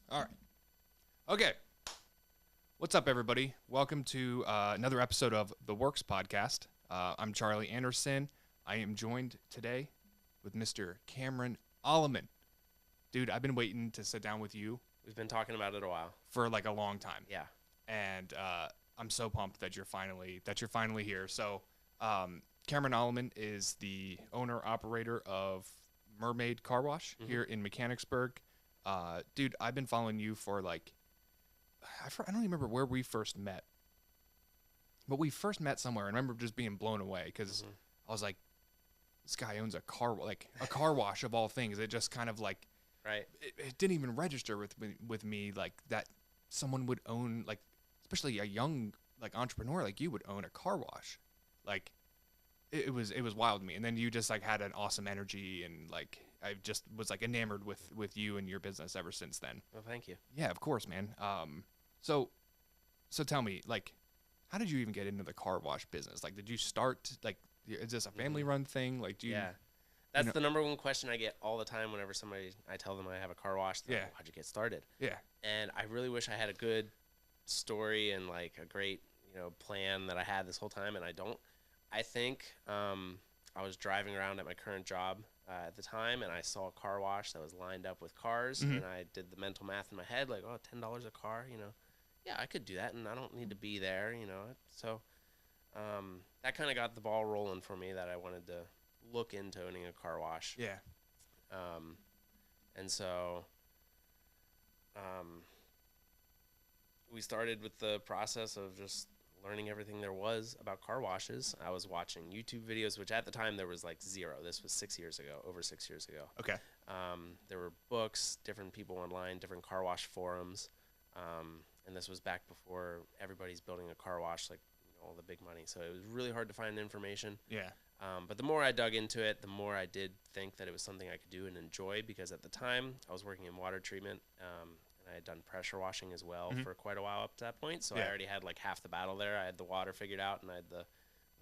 All right. Okay. What's up, everybody? Welcome to another episode of the Worx podcast. I'm Charlie Anderson. I am joined today with Mr. Cameron Alleman. Dude, I've been waiting to sit down with you We've been talking about it a while. for like a long time, Yeah. and I'm so pumped that you're finally here. So, Cameron Alleman is the owner operator of Mermaid Car Wash here in Mechanicsburg. Dude, I've been following you for like I don't even remember where we first met, but we first met somewhere. I remember just being blown away because I was like, this guy owns a car wash of all things. It just kind of like Right. it didn't even register with me like that someone would own, like, especially a young like entrepreneur like you would own a car wash. Like it was wild to me. And then you just like had an awesome energy, and like I just was like enamored with you and your business ever since then. Well, thank you. Yeah, of course, man. So tell me, like, how did you even get into the car wash business? Like, did you start, like, is this a family run thing? Like, do you? Yeah. That's know- the number one question I get all the time whenever I tell them I have a car wash. They're Yeah. like, how'd you get started? Yeah. And I really wish I had a good story and like a great, plan that I had this whole time, and I don't. I think I was driving around at my current job at the time, and I saw a car wash that was lined up with cars, and I did the mental math in my head, like, oh, $10 a car, Yeah, I could do that, and I don't need to be there. So that kind of got the ball rolling for me that I wanted to look into owning a car wash. Yeah. And so we started with the process of just learning everything there was about car washes. I was watching YouTube videos, which at the time there was like zero. This was over 6 years ago. Okay. There were books, different people online, different car wash forums. And this was back before everybody's building a car wash, like, all the big money. So it was really hard to find information. Yeah. But the more I dug into it, the more I did think that it was something I could do and enjoy, because at the time I was working in water treatment, and I had done pressure washing as well for quite a while up to that point. So I already had like half the battle there. I had the water figured out, and I had the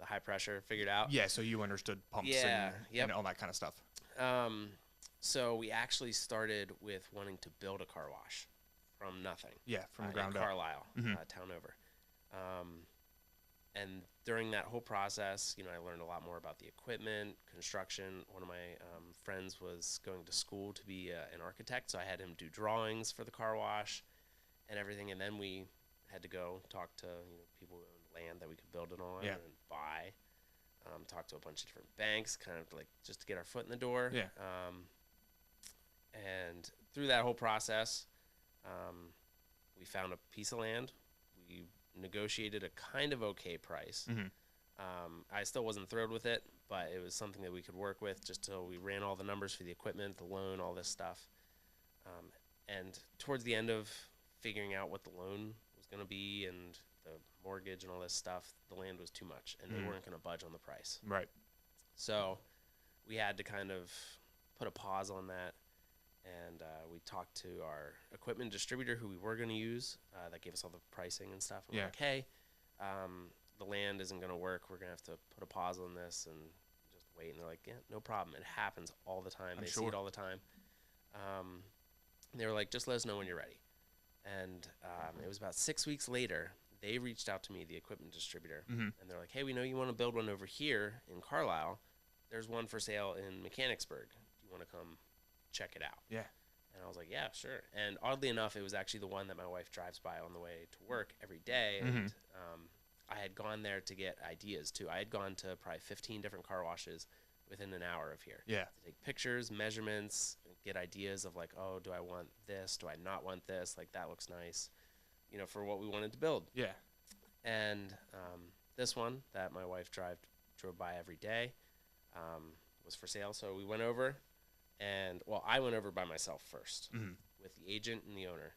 high pressure figured out. Yeah. So you understood pumps and all that kind of stuff. So we actually started with wanting to build a car wash from nothing. Yeah. From the ground in up. Carlisle, town over. And during that whole process, I learned a lot more about the equipment, construction. One of my friends was going to school to be an architect, so I had him do drawings for the car wash and everything. And then we had to go talk to people who owned land that we could build it on and buy. Talk to a bunch of different banks, kind of like just to get our foot in the door. Yeah. And through that whole process, we found a piece of land. We negotiated a kind of okay price. I still wasn't thrilled with it, but it was something that we could work with just till we ran all the numbers for the equipment, the loan, all this stuff. And towards the end of figuring out what the loan was going to be and the mortgage and all this stuff, the land was too much, and they weren't going to budge on the price. Right. So we had to kind of put a pause on that. And we talked to our equipment distributor who we were going to use that gave us all the pricing and stuff. And we're like, hey, the land isn't going to work. We're going to have to put a pause on this and just wait. And they're like, yeah, no problem. It happens all the time. They see it all the time. They were like, just let us know when you're ready. And it was about 6 weeks later, they reached out to me, the equipment distributor. And they're like, hey, we know you want to build one over here in Carlisle. There's one for sale in Mechanicsburg. Do you want to come check it out? Yeah. And I was like, yeah, sure. And oddly enough, it was actually the one that my wife drives by on the way to work every day. And I had gone there to get ideas too. I had gone to probably 15 different car washes within an hour of here. Yeah. To take pictures, measurements, get ideas of like, oh, do I want this? Do I not want this? Like, that looks nice, for what we wanted to build. Yeah. And this one that my wife drove by every day was for sale. So we went over. And, well, I went over by myself first with the agent and the owner,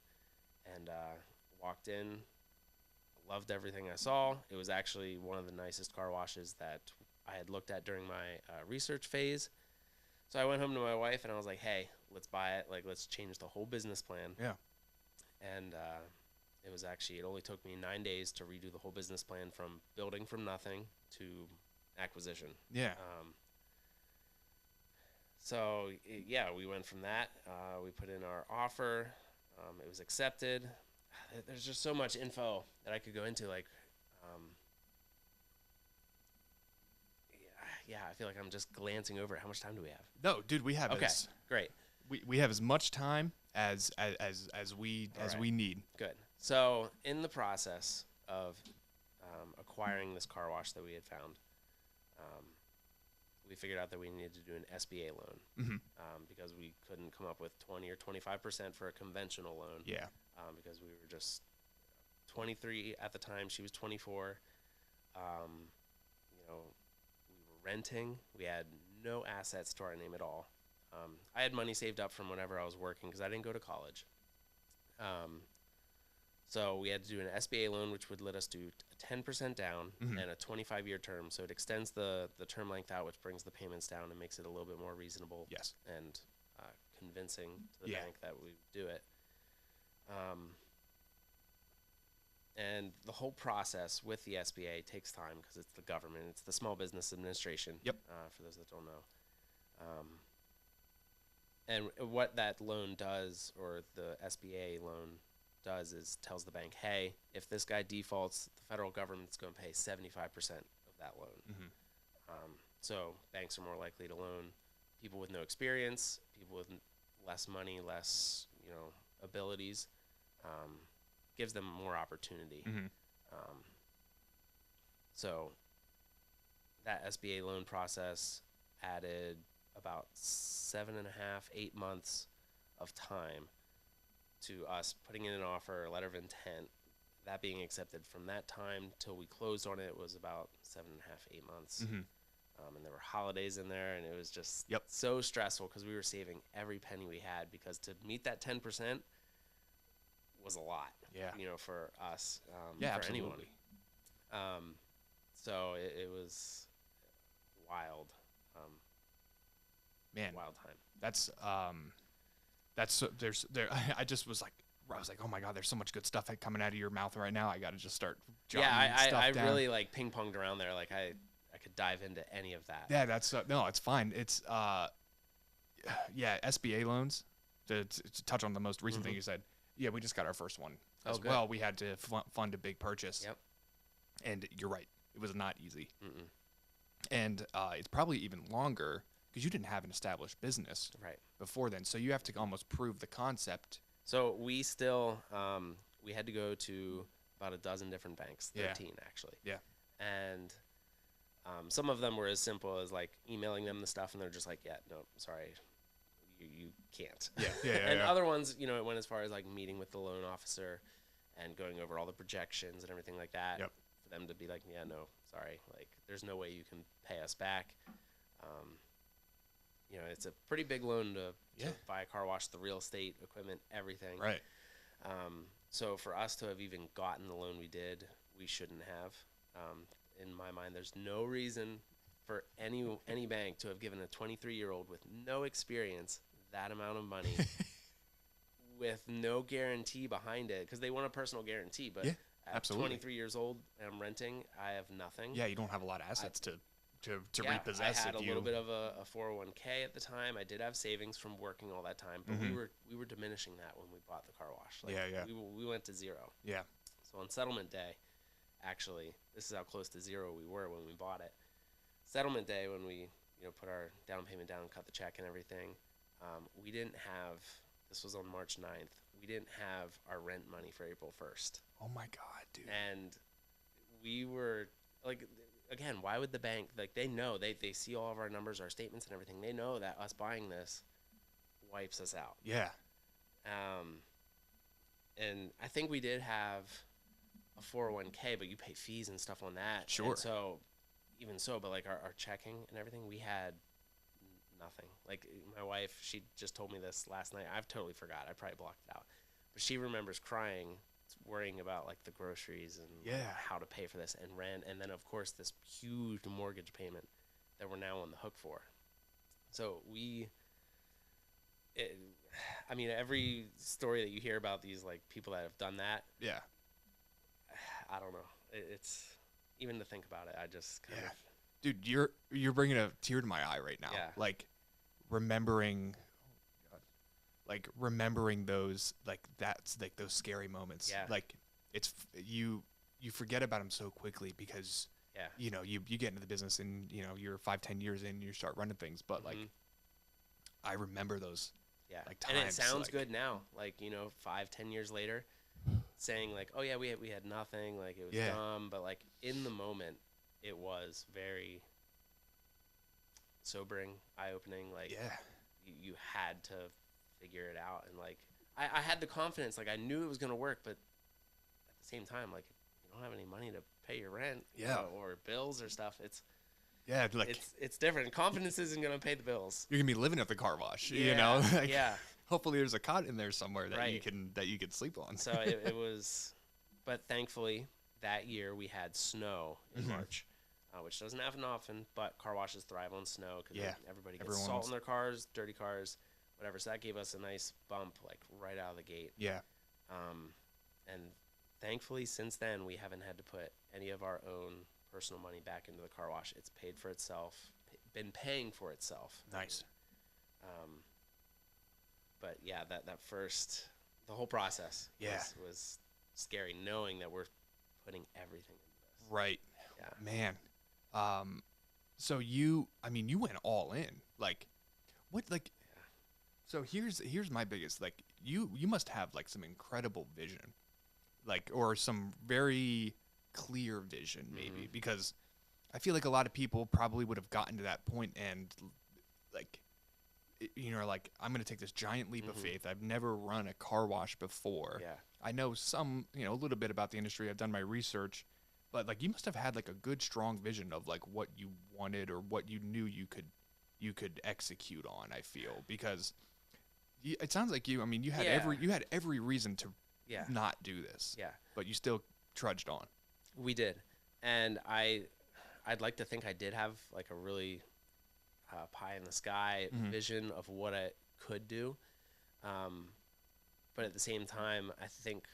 and walked in, loved everything I saw. It was actually one of the nicest car washes that I had looked at during my research phase. So I went home to my wife, and I was like, hey, let's buy it. Like, let's change the whole business plan. Yeah. And it only took me 9 days to redo the whole business plan from building from nothing to acquisition. Yeah. So, we went from that. We put in our offer. It was accepted. There's just so much info that I could go into. Like, yeah, I feel like I'm just glancing over it. How much time do we have? No, dude, we have Great. We have as much time as we need. Good. So in the process of acquiring this car wash that we had found, we figured out that we needed to do an SBA loan because we couldn't come up with 20 or 25% for a conventional loan. Yeah. Because we were just 23 at the time. She was 24. We were renting. We had no assets to our name at all. I had money saved up from whenever I was working because I didn't go to college. So we had to do an SBA loan, which would let us do a 10% down and a 25-year term. So it extends the term length out, which brings the payments down and makes it a little bit more reasonable. Yes. And convincing to the bank that we would do it. And the whole process with the SBA takes time because it's the government. It's the Small Business Administration. Yep. For those that don't know. And what that loan does, or the SBA loan does, is tells the bank, hey, if this guy defaults, the federal government's going to pay 75% of that loan. So banks are more likely to loan people with no experience, people with less money, less abilities. Gives them more opportunity. So that SBA loan process added about 7.5, 8 months of time to us putting in an offer, a letter of intent, that being accepted. From that time till we closed on it was about 7.5, 8 months. And there were holidays in there, and it was just so stressful because we were saving every penny we had, because to meet that 10% was a lot. For us. For absolutely. anyone. So it was wild. Man, wild time. That's I just was like, oh my God, there's so much good stuff coming out of your mouth right now. I got to just start jotting stuff I down. really like ping ponged around there. Like I could dive into any of that. Yeah, that's no, it's fine. It's SBA loans. To touch on the most recent thing you said. Yeah, we just got our first one as well. We had to fund a big purchase. Yep. And you're right, it was not easy. And it's probably even longer because you didn't have an established business before then. So you have to almost prove the concept. So we still, we had to go to about a dozen different banks, 13 actually. Yeah. And some of them were as simple as like emailing them the stuff, and they're just like, yeah, no, sorry, you can't. And other ones, it went as far as like meeting with the loan officer and going over all the projections and everything like that. For them to be like, yeah, no, sorry, like there's no way you can pay us back. It's a pretty big loan to buy a car wash, the real estate, equipment, everything. Right. So for us to have even gotten the loan we did, we shouldn't have. In my mind, there's no reason for any bank to have given a 23-year-old with no experience that amount of money with no guarantee behind it, because they want a personal guarantee. But at 23 years old, and I'm renting, I have nothing. Yeah, you don't have a lot of assets to repossess. I had a little bit of a 401k at the time. I did have savings from working all that time, but we were diminishing that when we bought the car wash. Like, we went to zero. Yeah. So on settlement day, actually, this is how close to zero we were when we bought it. Settlement day, when we put our down payment down, cut the check and everything, we didn't have. This was on March 9th. We didn't have our rent money for April 1st. Oh my God, dude. And we were like, again, why would the bank, like, they know, they see all of our numbers, our statements and everything. They know that us buying this wipes us out. Yeah. And I think we did have a 401k, but you pay fees and stuff on that. Sure. And so, even so, but like our checking and everything, we had nothing. Like, my wife, she just told me this last night. I've totally forgot. I probably blocked it out. But she remembers crying, worrying about like the groceries and how to pay for this and rent, and then of course this huge mortgage payment that we're now on the hook for. So every story that you hear about these like people that have done that, I don't know. It's even to think about it, I just kind of. Dude, you're bringing a tear to my eye right now. Yeah. Like remembering. like remembering those, like that's like those scary moments. Yeah. Like you forget about them so quickly because Yeah. you get into the business and you're 5-10 years in, you start running things, but like I remember those. Yeah. Like And it times, sounds like- good now, like 5-10 years later, saying like, oh yeah, we had nothing, like it was Yeah. dumb, but like in the moment, it was very sobering, eye-opening. Like Yeah. you had to figure it out, and like I had the confidence, like I knew it was gonna work, but at the same time, like you don't have any money to pay your rent, Yeah. or bills or stuff. Yeah, like It's different. Confidence isn't gonna pay the bills. you're gonna be living at the car wash, Yeah, like, yeah. hopefully there's a cot in there somewhere that you Right. can sleep on. So it was, but thankfully that year we had snow in Mhm. March, which doesn't happen often. But car washes thrive on snow because Yeah. everybody gets Everyone's- salt in their cars, dirty cars, whatever. So that gave us a nice bump, like right out of the gate. Yeah. And thankfully since then we haven't had to put any of our own personal money back into the car wash. It's paid for itself, been paying for itself. Nice. But yeah, that first, the whole process Yeah. was scary, knowing that we're putting everything into this. Right. Yeah. Man. So I mean, you went all in. Like, what, like, so here's my biggest, like, you must have, like, some incredible vision, like, or some very clear vision, maybe, because I feel like a lot of people probably would have gotten to that point and, like, like, I'm going to take this giant leap of faith. I've never run a car wash before. Yeah. I know some, a little bit about the industry. I've done my research, but like you must have had like a good, strong vision of like what you wanted or what you knew you could execute on. I feel because it sounds like you. I mean, you had every reason to Yeah. not do this. Yeah. But you still trudged on. We did. And I'd like to think I did have like a really pie in the sky vision of what I could do. But at the same time, I think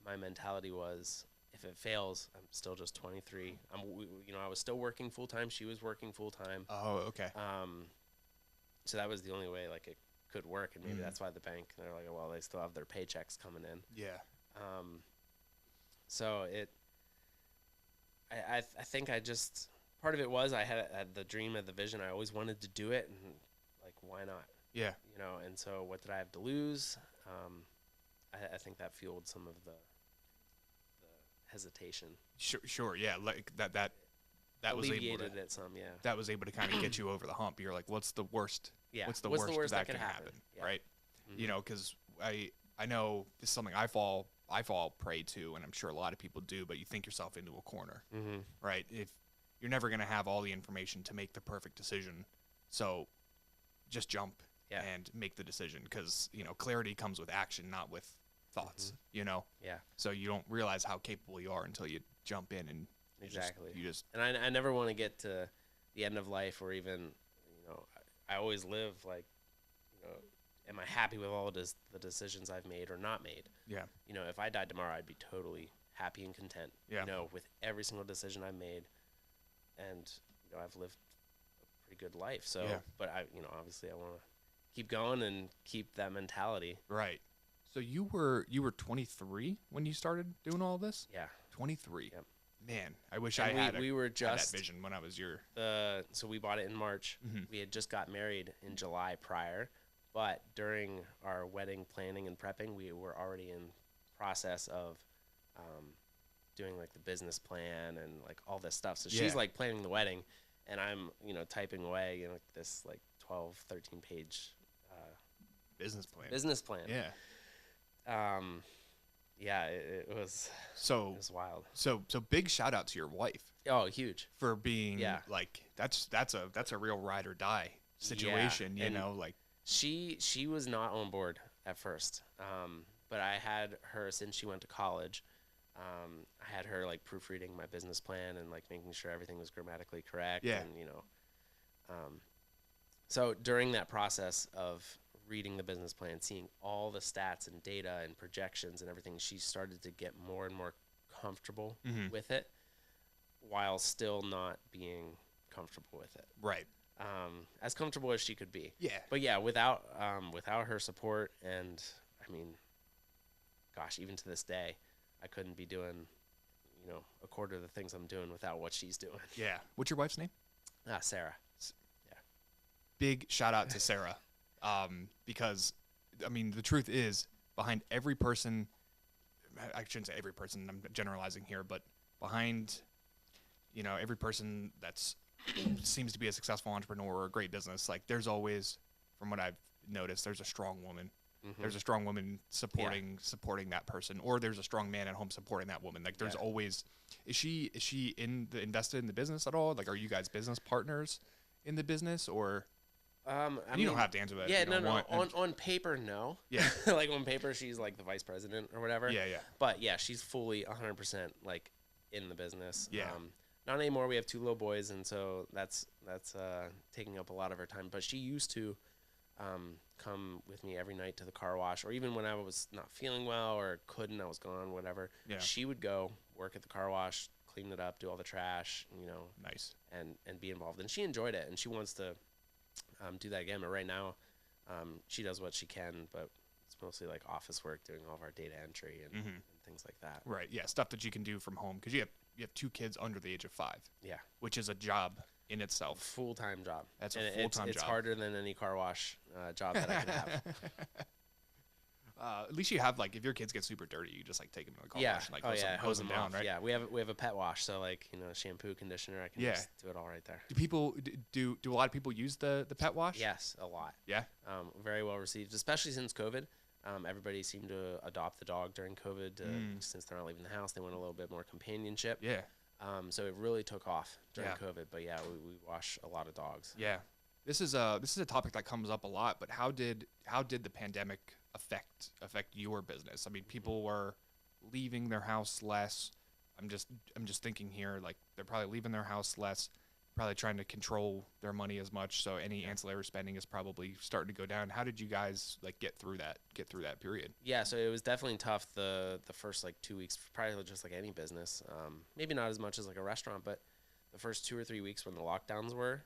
my mentality was, if it fails, I'm still just 23. I was still working full time. She was working full time. Oh, okay. So that was the only way like it could work, and maybe that's why the bank, they're like, well, they still have their paychecks coming in. Yeah. So I think I just, part of it was I had the dream of the vision. I always wanted to do it, and like, why not? Yeah. And so what did I have to lose? I think that fueled some of the hesitation. Sure. Yeah. Like that was Alleviated able to, it some. Yeah. that was able to kind of get you over the hump. You're like, what's the worst? Yeah. What's the worst that can happen? Yeah. Right. Mhm. Because I know this is something I fall prey to, and I'm sure a lot of people do, but you think yourself into a corner, right? If you're never going to have all the information to make the perfect decision, so just jump and make the decision, because clarity comes with action, not with thoughts. Yeah. So you don't realize how capable you are until you jump in and Exactly. you just And I never want to get to the end of life, or even, I always live like, am I happy with all the decisions I've made or not made? yeah If I died tomorrow, I'd be totally happy and content, with every single decision I've made. And, I've lived a pretty good life. So, but obviously I want to keep going and keep that mentality. right. So you were 23 when you started doing all this? Yeah. 23. Yep. Man, I wish And I had we were had just that vision when I was your. so we bought it in March. We had just got married in July prior, but during our wedding planning and prepping, we were already in process of doing like the business plan and like all this stuff. So she's like planning the wedding, and I'm typing away this like 12, 13 page business plan. Yeah. Yeah, it was wild. So big shout out to your wife Oh, huge. for being Yeah. like that's a real ride or die situation, and like She was not on board at first, but I had her since she went to college. I had her like proofreading my business plan and like making sure everything was grammatically correct. Yeah. And so during that process of reading the business plan, seeing all the stats and data and projections and everything, she started to get more and more comfortable with it, while still not being comfortable with it. right. as comfortable as she could be. Yeah. But yeah, without her support, and I mean, gosh, even to this day, I couldn't be doing, a quarter of the things I'm doing without what she's doing. Yeah. What's your wife's name? Sarah. Big shout out to Sarah, because, I mean, the truth is, behind every person, I shouldn't say every person, I'm generalizing here, but behind, every person that's seems to be a successful entrepreneur or a great business, like there's always, from what I've noticed, there's a strong woman. Mm-hmm. There's a strong woman supporting that person, or there's a strong man at home supporting that woman. Like there's always, is she invested in the business at all? Like, are you guys business partners in the business, or? I you mean, don't have to answer that. Yeah, if you don't no. want. On paper, no. Yeah. Like on paper, she's like the vice president or whatever. Yeah. But yeah, she's fully 100% like in the business. Yeah. Not anymore. We have 2 little boys, and so that's taking up a lot of her time. But she used to come with me every night to the car wash, or even when I was not feeling well or couldn't, I was gone, whatever. Yeah. She would go work at the car wash, clean it up, do all the trash, Nice. and be involved. And she enjoyed it, and she wants to do that again. But right now, she does what she can, but it's mostly like office work, doing all of our data entry and things like that. Right. Yeah. Stuff that you can do from home, because you have 2 kids under the age of 5. Yeah. Which is a job in itself. Full-time job. That's a full-time job. It's harder than any car wash job that I could have. At least you have, like, if your kids get super dirty, you just like take them to the car wash and like hose them down, off. right? Yeah, we have a pet wash, so like shampoo, conditioner, I can just do it all right there. Do a lot of people use the pet wash? Yes, a lot. Yeah. Very well received, especially since COVID. Everybody seemed to adopt the dog during COVID since they're not leaving the house. They want a little bit more companionship. Yeah. So it really took off during COVID. But yeah, we wash a lot of dogs. Yeah. This is a topic that comes up a lot, but how did the pandemic affect your business? I mean, people were leaving their house less. I'm just thinking here, like they're probably leaving their house less, probably trying to control their money as much. So any ancillary spending is probably starting to go down. How did you guys like get through that period? Yeah, so it was definitely tough the first like 2 weeks, probably just like any business. Maybe not as much as like a restaurant, but the first 2 or 3 weeks when the lockdowns were,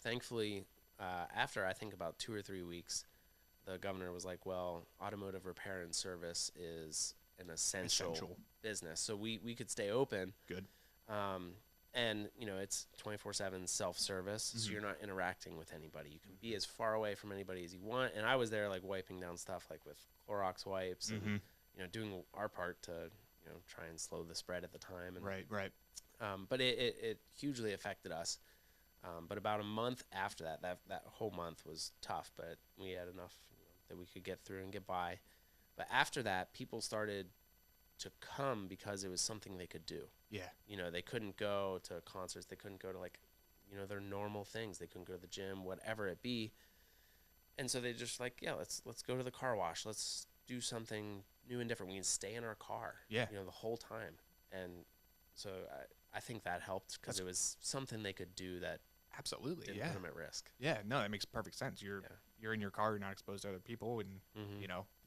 thankfully, after I think about 2 or 3 weeks, the governor was like, well, automotive repair and service is an essential business. So we could stay open. Good. And, it's 24/7 self-service, so you're not interacting with anybody. You can be as far away from anybody as you want. And I was there, like, wiping down stuff, like, with Clorox wipes and, doing our part to, try and slow the spread at the time. And, Right. But it hugely affected us. But about a month after that whole month was tough, but we had enough that we could get through and get by. But after that, people started to come because it was something they could do. Yeah. They couldn't go to concerts. They couldn't go to like, their normal things. They couldn't go to the gym, whatever it be. And so they just like, yeah, let's go to the car wash. Let's do something new and different. We can stay in our car. Yeah. The whole time. And so I think that helped because it was something they could do that absolutely didn't put them at risk. Yeah. No, that makes perfect sense. You're in your car. You're not exposed to other people, and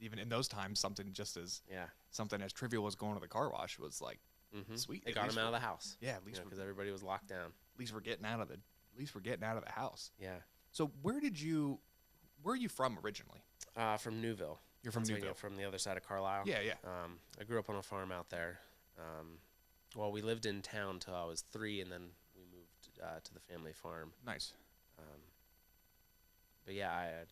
even in those times, something as trivial as going to the car wash was like sweet. It got them out of the house. Yeah, at least because everybody was locked down. At least we're getting out of the house. Yeah. So where are you from originally? From Newville. You're from Newville, from the other side of Carlisle. Yeah. I grew up on a farm out there. Well, we lived in town till I was 3, and then we moved to the family farm. Nice. But yeah,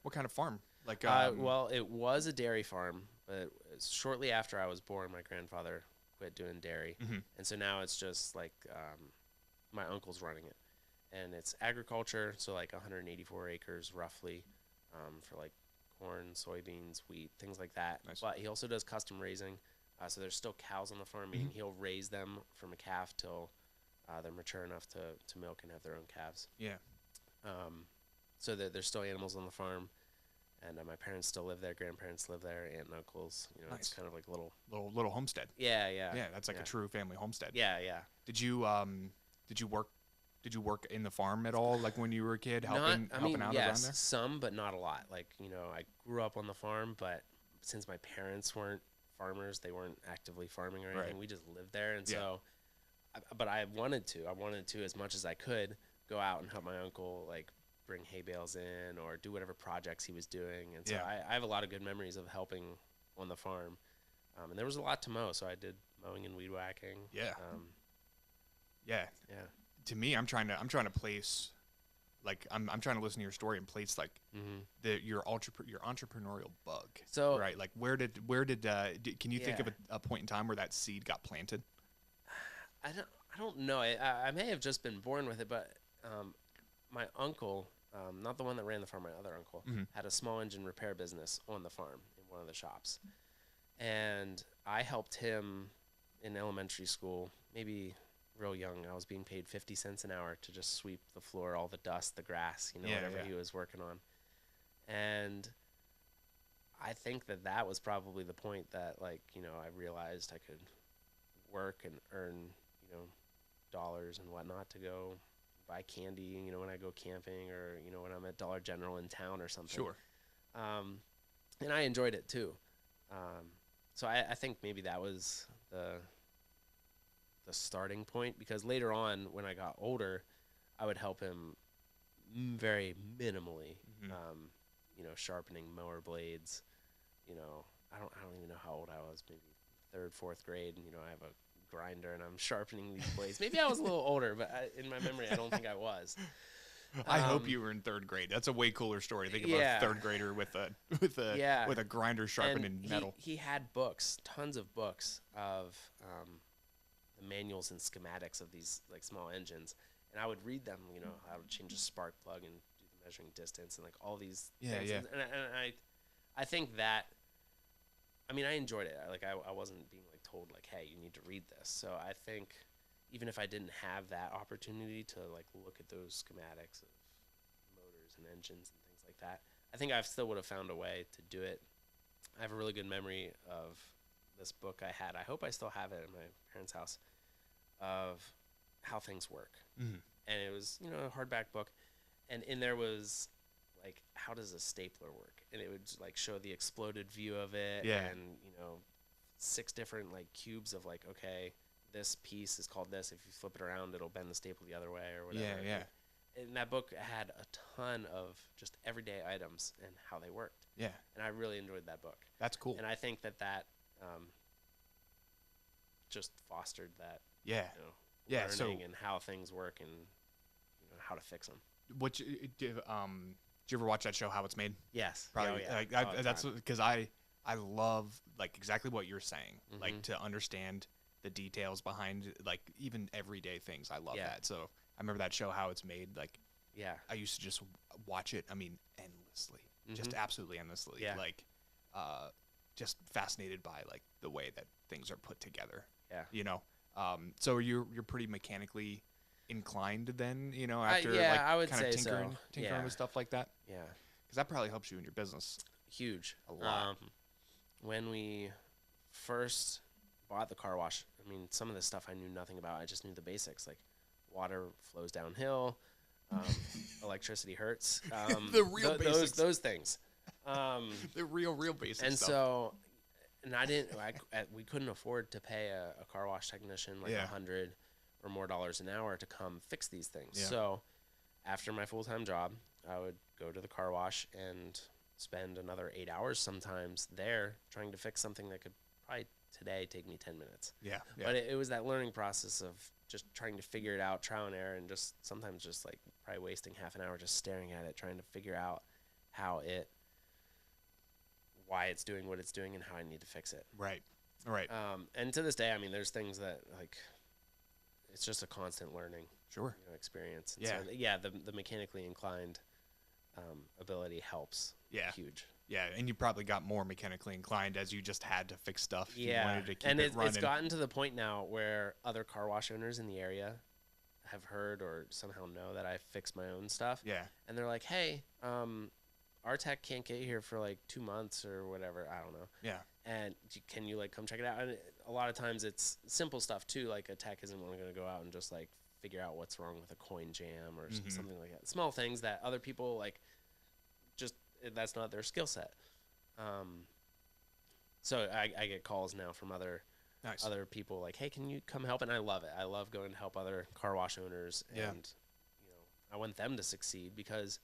what kind of farm? Like, well, it was a dairy farm, but shortly after I was born, my grandfather quit doing dairy, and so now it's just like my uncle's running it, and it's agriculture, so like 184 acres roughly, for like corn, soybeans, wheat, things like that. Nice. But he also does custom raising, so there's still cows on the farm, meaning he'll raise them from a calf till they're mature enough to milk and have their own calves. Yeah. So there's still animals on the farm, and my parents still live there. Grandparents live there. Aunt and uncles. Nice. It's kind of like little homestead. Yeah. Yeah, that's like a true family homestead. Yeah. Did you work in the farm at all? Like when you were a kid, helping out around there? Some, but not a lot. Like I grew up on the farm, but since my parents weren't farmers, they weren't actively farming or anything. Right. We just lived there, and so. But I wanted to as much as I could. go out and help my uncle like bring hay bales in or do whatever projects he was doing. And so I have a lot of good memories of helping on the farm. And there was a lot to mow, so I did mowing and weed whacking. Yeah. Yeah. To me, I'm trying to place, like I'm trying to listen to your story and place like your entrepreneurial bug. So right, like can you think of a point in time where that seed got planted? I don't know. I may have just been born with it, but my uncle, not the one that ran the farm, my other uncle, had a small engine repair business on the farm in one of the shops. And I helped him in elementary school, maybe real young. I was being paid 50 cents an hour to just sweep the floor, all the dust, the grass, whatever he was working on. And I think that was probably the point that, like, I realized I could work and earn, dollars and whatnot to go buy candy, when I go camping or, when I'm at Dollar General in town or something. Sure. And I enjoyed it too. So I think maybe that was the starting point, because later on when I got older, I would help him very minimally, sharpening mower blades. I don't even know how old I was, maybe 3rd, 4th grade. I have a grinder and I'm sharpening these blades. Maybe I was a little older, but in my memory, I don't think I was. I hope you were in 3rd grade. That's a way cooler story. Think about a 3rd grader with a grinder sharpening metal. He had books, tons of books of the manuals and schematics of these like small engines, and I would read them. How to change a spark plug and do the measuring distance and like all these things. Yeah. And I think that. I mean, I enjoyed it. I wasn't being like told like, hey, you need to read this. So I think even if I didn't have that opportunity to like look at those schematics of motors and engines and things like that, I think I still would have found a way to do it. I have a really good memory of this book I had. I hope I still have it in my parents' house, of how things work. And it was, a hardback book. And in there was like, how does a stapler work? And it would like show the exploded view of it. Yeah. And 6 different like cubes of like, okay, this piece is called this. If you flip it around, it'll bend the staple the other way or whatever. Yeah. And that book had a ton of just everyday items and how they worked. Yeah. And I really enjoyed that book. That's cool. And I think that just fostered that. Yeah. Learning and how things work and how to fix them. Did you ever watch that show, How It's Made? Yes. Probably. Oh, yeah. That's because I love like exactly what you're saying. Like to understand the details behind like even everyday things. I love that. So I remember that show, How It's Made. Like, I used to just watch it. I mean, endlessly, just absolutely endlessly. Yeah. Like, just fascinated by like the way that things are put together. Yeah. So you're pretty mechanically inclined then, after I would kind of say tinkering with stuff like that. Yeah. Because that probably helps you in your business. Huge. A lot. When we first bought the car wash, I mean, some of this stuff I knew nothing about. I just knew the basics, like water flows downhill, electricity hurts. The real basics. Those things. The real basics. And stuff. so, and we couldn't afford to pay a car wash technician like $100 or more an hour to come fix these things. Yeah. So after my full-time job, I would go to the car wash and spend another 8 hours sometimes there trying to fix something that could probably today take me 10 minutes. Yeah. But it was that learning process of just trying to figure it out, trial and error, and just sometimes just like probably wasting half an hour just staring at it, trying to figure out why it's doing what it's doing and how I need to fix it. Right. And to this day, I mean, there's things that like, it's just a constant learning experience. And so, the mechanically inclined ability helps. Huge. Yeah, and you probably got more mechanically inclined as you just had to fix stuff. Yeah, you wanted to keep and it running. It's gotten to the point now where other car wash owners in the area have heard or somehow know that I fix my own stuff. Yeah. And they're like, hey, our tech can't get here for like 2 months or whatever. I don't know. Yeah. And can you like come check it out? And a lot of times it's simple stuff too. Like a tech isn't going to go out and just like figure out what's wrong with a coin jam or something like that. Small things that other people like, just that's not their skill set. So I get calls now from other people like, hey, can you come help? And I love it. I love going to help other car wash owners and I want them to succeed because,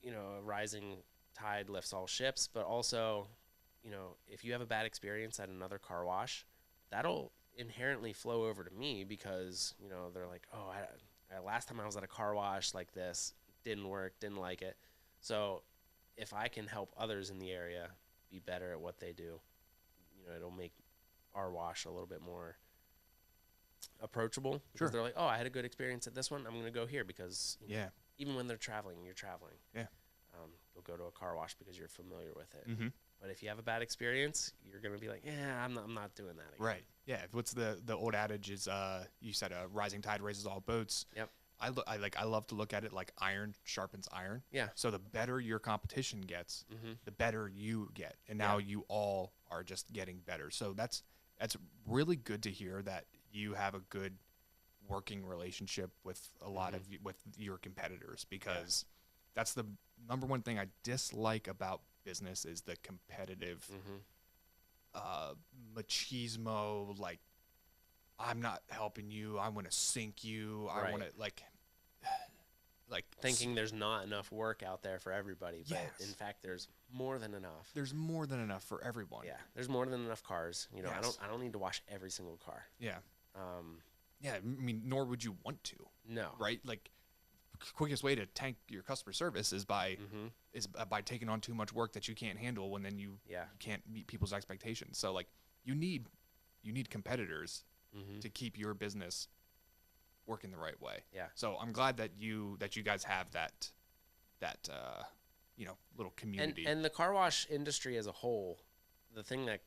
a rising tide lifts all ships, but also, if you have a bad experience at another car wash, that'll inherently flow over to me because, they're like, oh, last time I was at a car wash like this, didn't work, didn't like it. So if I can help others in the area be better at what they do, it'll make our wash a little bit more approachable. Because they're like, oh, I had a good experience at this one, I'm going to go here because even when they're traveling, you're traveling. Yeah. You'll go to a car wash because you're familiar with it. Mm-hmm. But if you have a bad experience, you're going to be like, yeah, I'm not doing that again. Right. Yeah. What's the old adage is, you said a rising tide raises all boats. Yep. I love to look at it like iron sharpens iron. Yeah. So the better your competition gets, the better you get. And now you all are just getting better. So that's really good to hear that you have a good working relationship with a lot of with your competitors, because that's the number one thing I dislike about business is the competitive machismo, like, I'm not helping you, I want to sink you, I want to like thinking there's not enough work out there for everybody, but yes. in fact there's more than enough. There's more than enough for everyone. Yeah, there's more than enough cars. Yes. I don't need to wash every single car. Yeah. Yeah, I mean, nor would you want to. No. Right? Like, quickest way to tank your customer service is by by taking on too much work that you can't handle, when then you can't meet people's expectations. So like, you need competitors to keep your business working the right way. Yeah. So I'm glad that you guys have that little community. And the car wash industry as a whole, the thing that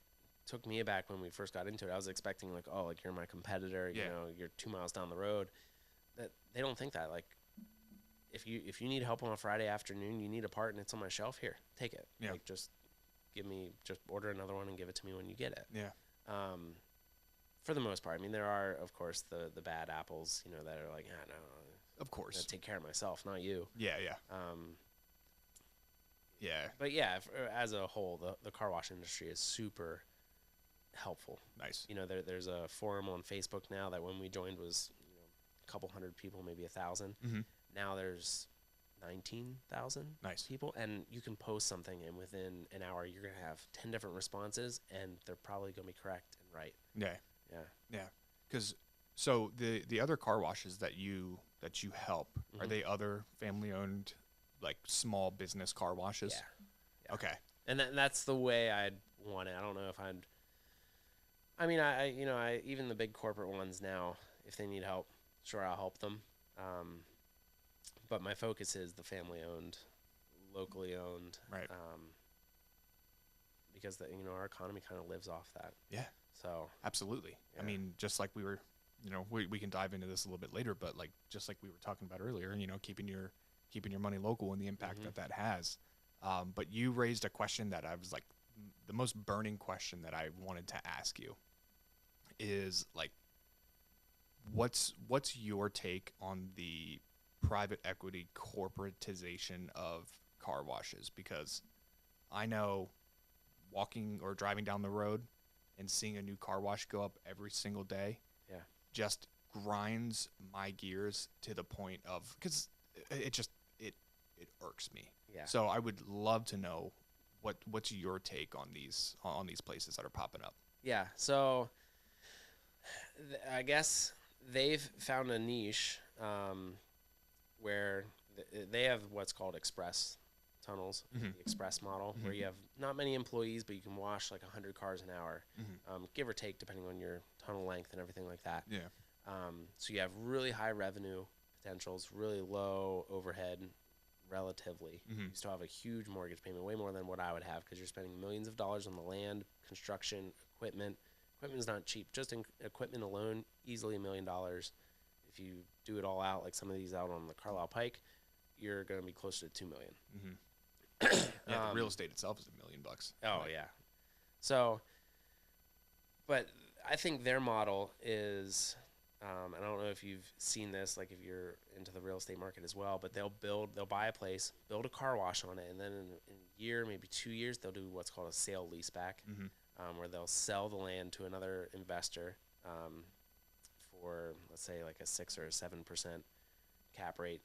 took me aback when we first got into it, I was expecting like, oh, like, you're my competitor, you're 2 miles down the road. That they don't think that. Like, if you need help on a Friday afternoon, you need a part and it's on my shelf, here, take it. Yeah. Like, just order another one and give it to me when you get it. Yeah. For the most part. I mean, there are, of course, the bad apples, that are like, no, of course, I'm gonna take care of myself, not you. Yeah. Yeah. But yeah, as a whole, the car wash industry is super helpful. Nice. There's a forum on Facebook now that when we joined was a couple hundred people, maybe 1,000. Now there's 19,000 people, and you can post something, and within an hour you're gonna have 10 different responses, and they're probably gonna be correct and right. Yeah. Because so the other car washes that you help, are they other family owned, like, small business car washes? Yeah. Okay. And that's the way I'd want it. I don't know if I mean, I even the big corporate ones now, if they need help, sure, I'll help them. But my focus is the family owned, locally owned. Right. Because our economy kind of lives off that. Yeah. So absolutely. Yeah. I mean, just like we were, we can dive into this a little bit later, but like, just like we were talking about earlier, keeping your money local and the impact that has. But you raised a question that I was like, the most burning question that I wanted to ask you is like, what's your take on the private equity corporatization of car washes? Because I know walking or driving down the road and seeing a new car wash go up every single day just grinds my gears to the point of, because it irks me. Yeah. So I would love to know what's your take on these places that are popping up. Yeah. So I guess they've found a niche where they have what's called express tunnels, the express model, where you have not many employees, but you can wash like 100 cars an hour, give or take, depending on your tunnel length and everything like that. Yeah. So you have really high revenue potentials, really low overhead, relatively. You still have a huge mortgage payment, way more than what I would have, because you're spending millions of dollars on the land, construction, equipment. Equipment is not cheap. Just in equipment alone, easily $1 million. If you do it all out, like some of these out on the Carlisle Pike, you're going to be closer to $2 million. Yeah, the real estate itself is $1 million. Oh, yeah. So, but I think their model is, and I don't know if you've seen this, like if you're into the real estate market as well, but they'll buy a place, build a car wash on it, and then in a year, maybe 2 years, they'll do what's called a sale leaseback, where they'll sell the land to another investor for, let's say, like a 6 or a 7% cap rate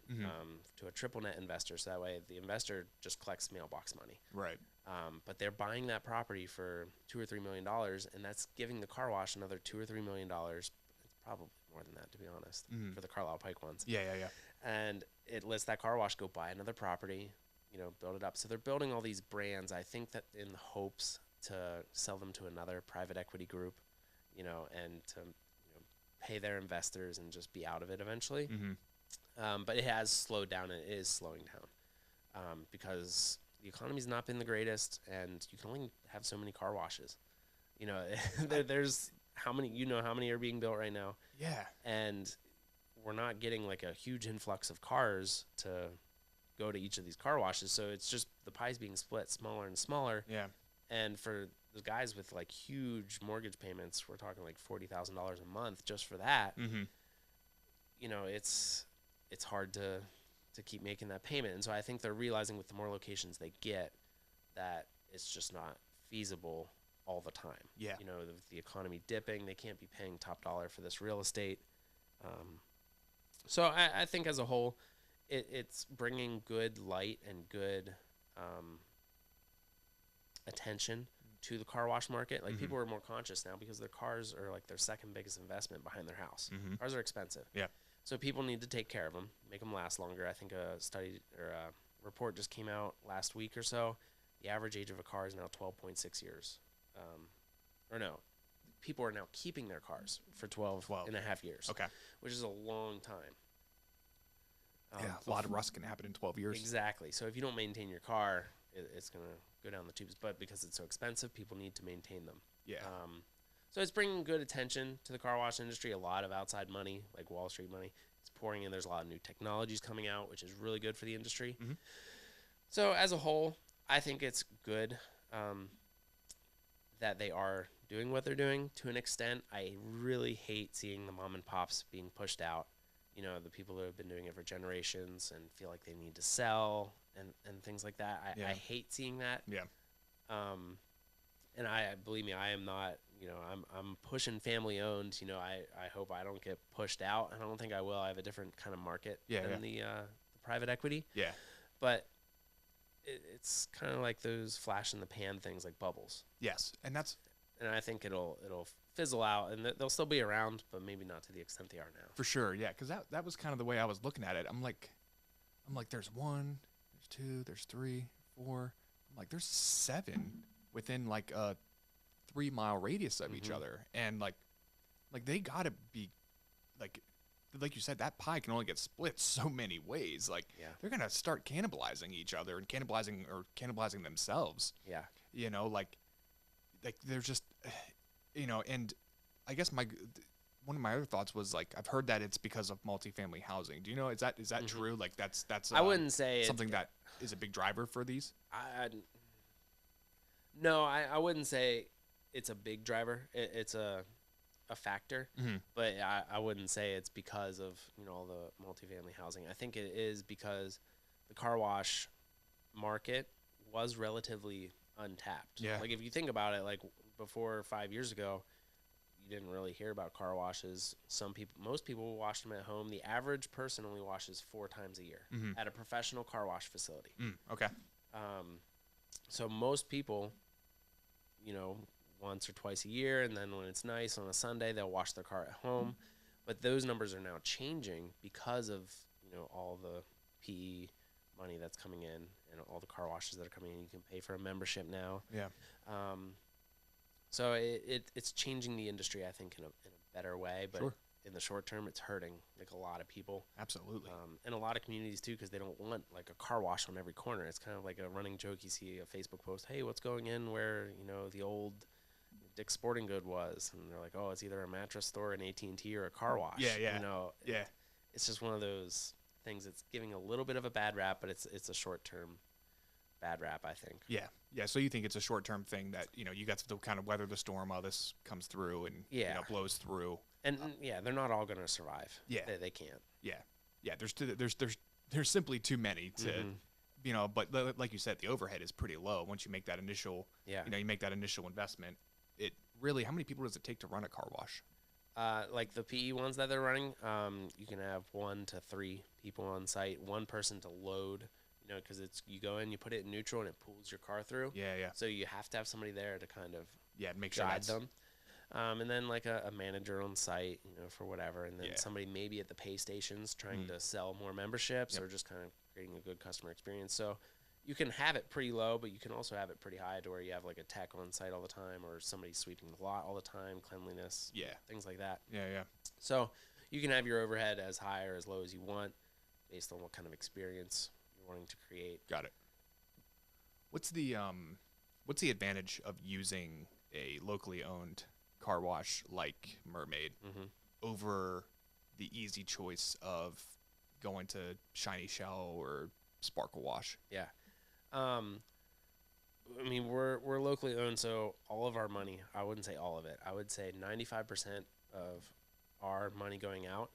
to a triple net investor. So that way the investor just collects mailbox money. Right. But they're buying that property for $2 or $3 million, and that's giving the car wash another $2 or $3 million. It's probably more than that, to be honest, for the Carlisle Pike ones. Yeah. And it lets that car wash go buy another property, build it up. So they're building all these brands, I think, that in the hopes to sell them to another private equity group, and to pay their investors and just be out of it eventually. But it has slowed down, and it is slowing down because the economy's not been the greatest, and you can only have so many car washes. There's how many are being built right now. Yeah. And we're not getting like a huge influx of cars to go to each of these car washes. So it's just the pie's being split smaller and smaller. Yeah. And for the guys with like huge mortgage payments, we're talking like $40,000 a month just for that. It's hard to keep making that payment. And so I think they're realizing with the more locations they get that it's just not feasible all the time. Yeah. With the economy dipping, they can't be paying top dollar for this real estate. So I think as a whole, it's bringing good light and good attention to the car wash market. Like people are more conscious now because their cars are like their second biggest investment behind their house. Cars are expensive. Yeah. So people need to take care of them, make them last longer. I think a study or a report just came out last week or so. The average age of a car is now 12.6 years. People are now keeping their cars for 12 and a half years. Okay. Which is a long time. A lot of rust can happen in 12 years. Exactly. So if you don't maintain your car, it's going to go down the tubes. But because it's so expensive, people need to maintain them. Yeah. So it's bringing good attention to the car wash industry. A lot of outside money, like Wall Street money, is pouring in. There's a lot of new technologies coming out, which is really good for the industry. So as a whole, I think it's good that they are doing what they're doing to an extent. I really hate seeing the mom and pops being pushed out. The people who have been doing it for generations and feel like they need to sell and things like that. I hate seeing that. Yeah. And believe me, I am not, I'm pushing family owned. I hope I don't get pushed out, and I don't think I will. I have a different kind of market than the private equity. Yeah. But it's kind of like those flash in the pan things, like bubbles. Yes, and I think it'll fizzle out, and they'll still be around, but maybe not to the extent they are now. For sure, yeah, because that was kind of the way I was looking at it. I'm like, there's 1, there's 2, there's 3, 4. I'm like, there's 7 within like a 3-mile radius of each other, and like they gotta be like you said, that pie can only get split so many ways. Like they're gonna start cannibalizing each other and cannibalizing themselves. Yeah. Like they're just, and I guess one of my other thoughts was like, I've heard that it's because of multifamily housing. Do you know, is that true? Like that's I wouldn't say something that is a big driver for these. No, I wouldn't say it's a big driver. It's a factor, but I wouldn't say it's because of all the multifamily housing. I think it is because the car wash market was relatively untapped. Yeah. Like if you think about it, like before 5 years ago, you didn't really hear about car washes. Most people washed them at home. The average person only washes 4 times a year at a professional car wash facility. Okay. So most people, once or twice a year, and then when it's nice on a Sunday, they'll wash their car at home. But those numbers are now changing because of all the PE money that's coming in and all the car washes that are coming in. You can pay for a membership now. Yeah. So it's changing the industry, I think, in a better way. But in the short term, it's hurting like a lot of people. Absolutely. And a lot of communities too, because they don't want like a car wash on every corner. It's kind of like a running joke. You see a Facebook post, hey, what's going in where the old Dick's Sporting Good was, and they're like, oh, it's either a mattress store, an AT&T, or a car wash. Yeah. It's just one of those things that's giving a little bit of a bad rap, but it's a short-term bad rap, I think. Yeah. So you think it's a short-term thing that you got to kind of weather the storm while this comes through and blows through. And they're not all going to survive. Yeah, they can't. Yeah. There's simply too many to. But like you said, the overhead is pretty low once you make that initial. You make that initial investment. It really, how many people does it take to run a car wash? Like the PE ones that they're running, you can have 1 to 3 people on site, one person to load. You know, because you go in, you put it in neutral, and it pulls your car through. Yeah. So you have to have somebody there to kind of Make sure guide that's them. And then like a manager on site, you know, for whatever. And then somebody maybe at the pay stations trying to sell more memberships or just kind of creating a good customer experience. So you can have it pretty low, but you can also have it pretty high to where you have like a tech on site all the time or somebody sweeping the lot all the time, cleanliness, things like that. Yeah. So you can have your overhead as high or as low as you want based on what kind of experience you're wanting to create. Got it. What's the advantage of using a locally owned car wash like Mermaid over the easy choice of going to Shiny Shell or Sparkle Wash? Yeah. I mean, we're locally owned, so all of our money, I wouldn't say all of it, I would say 95% of our money going out,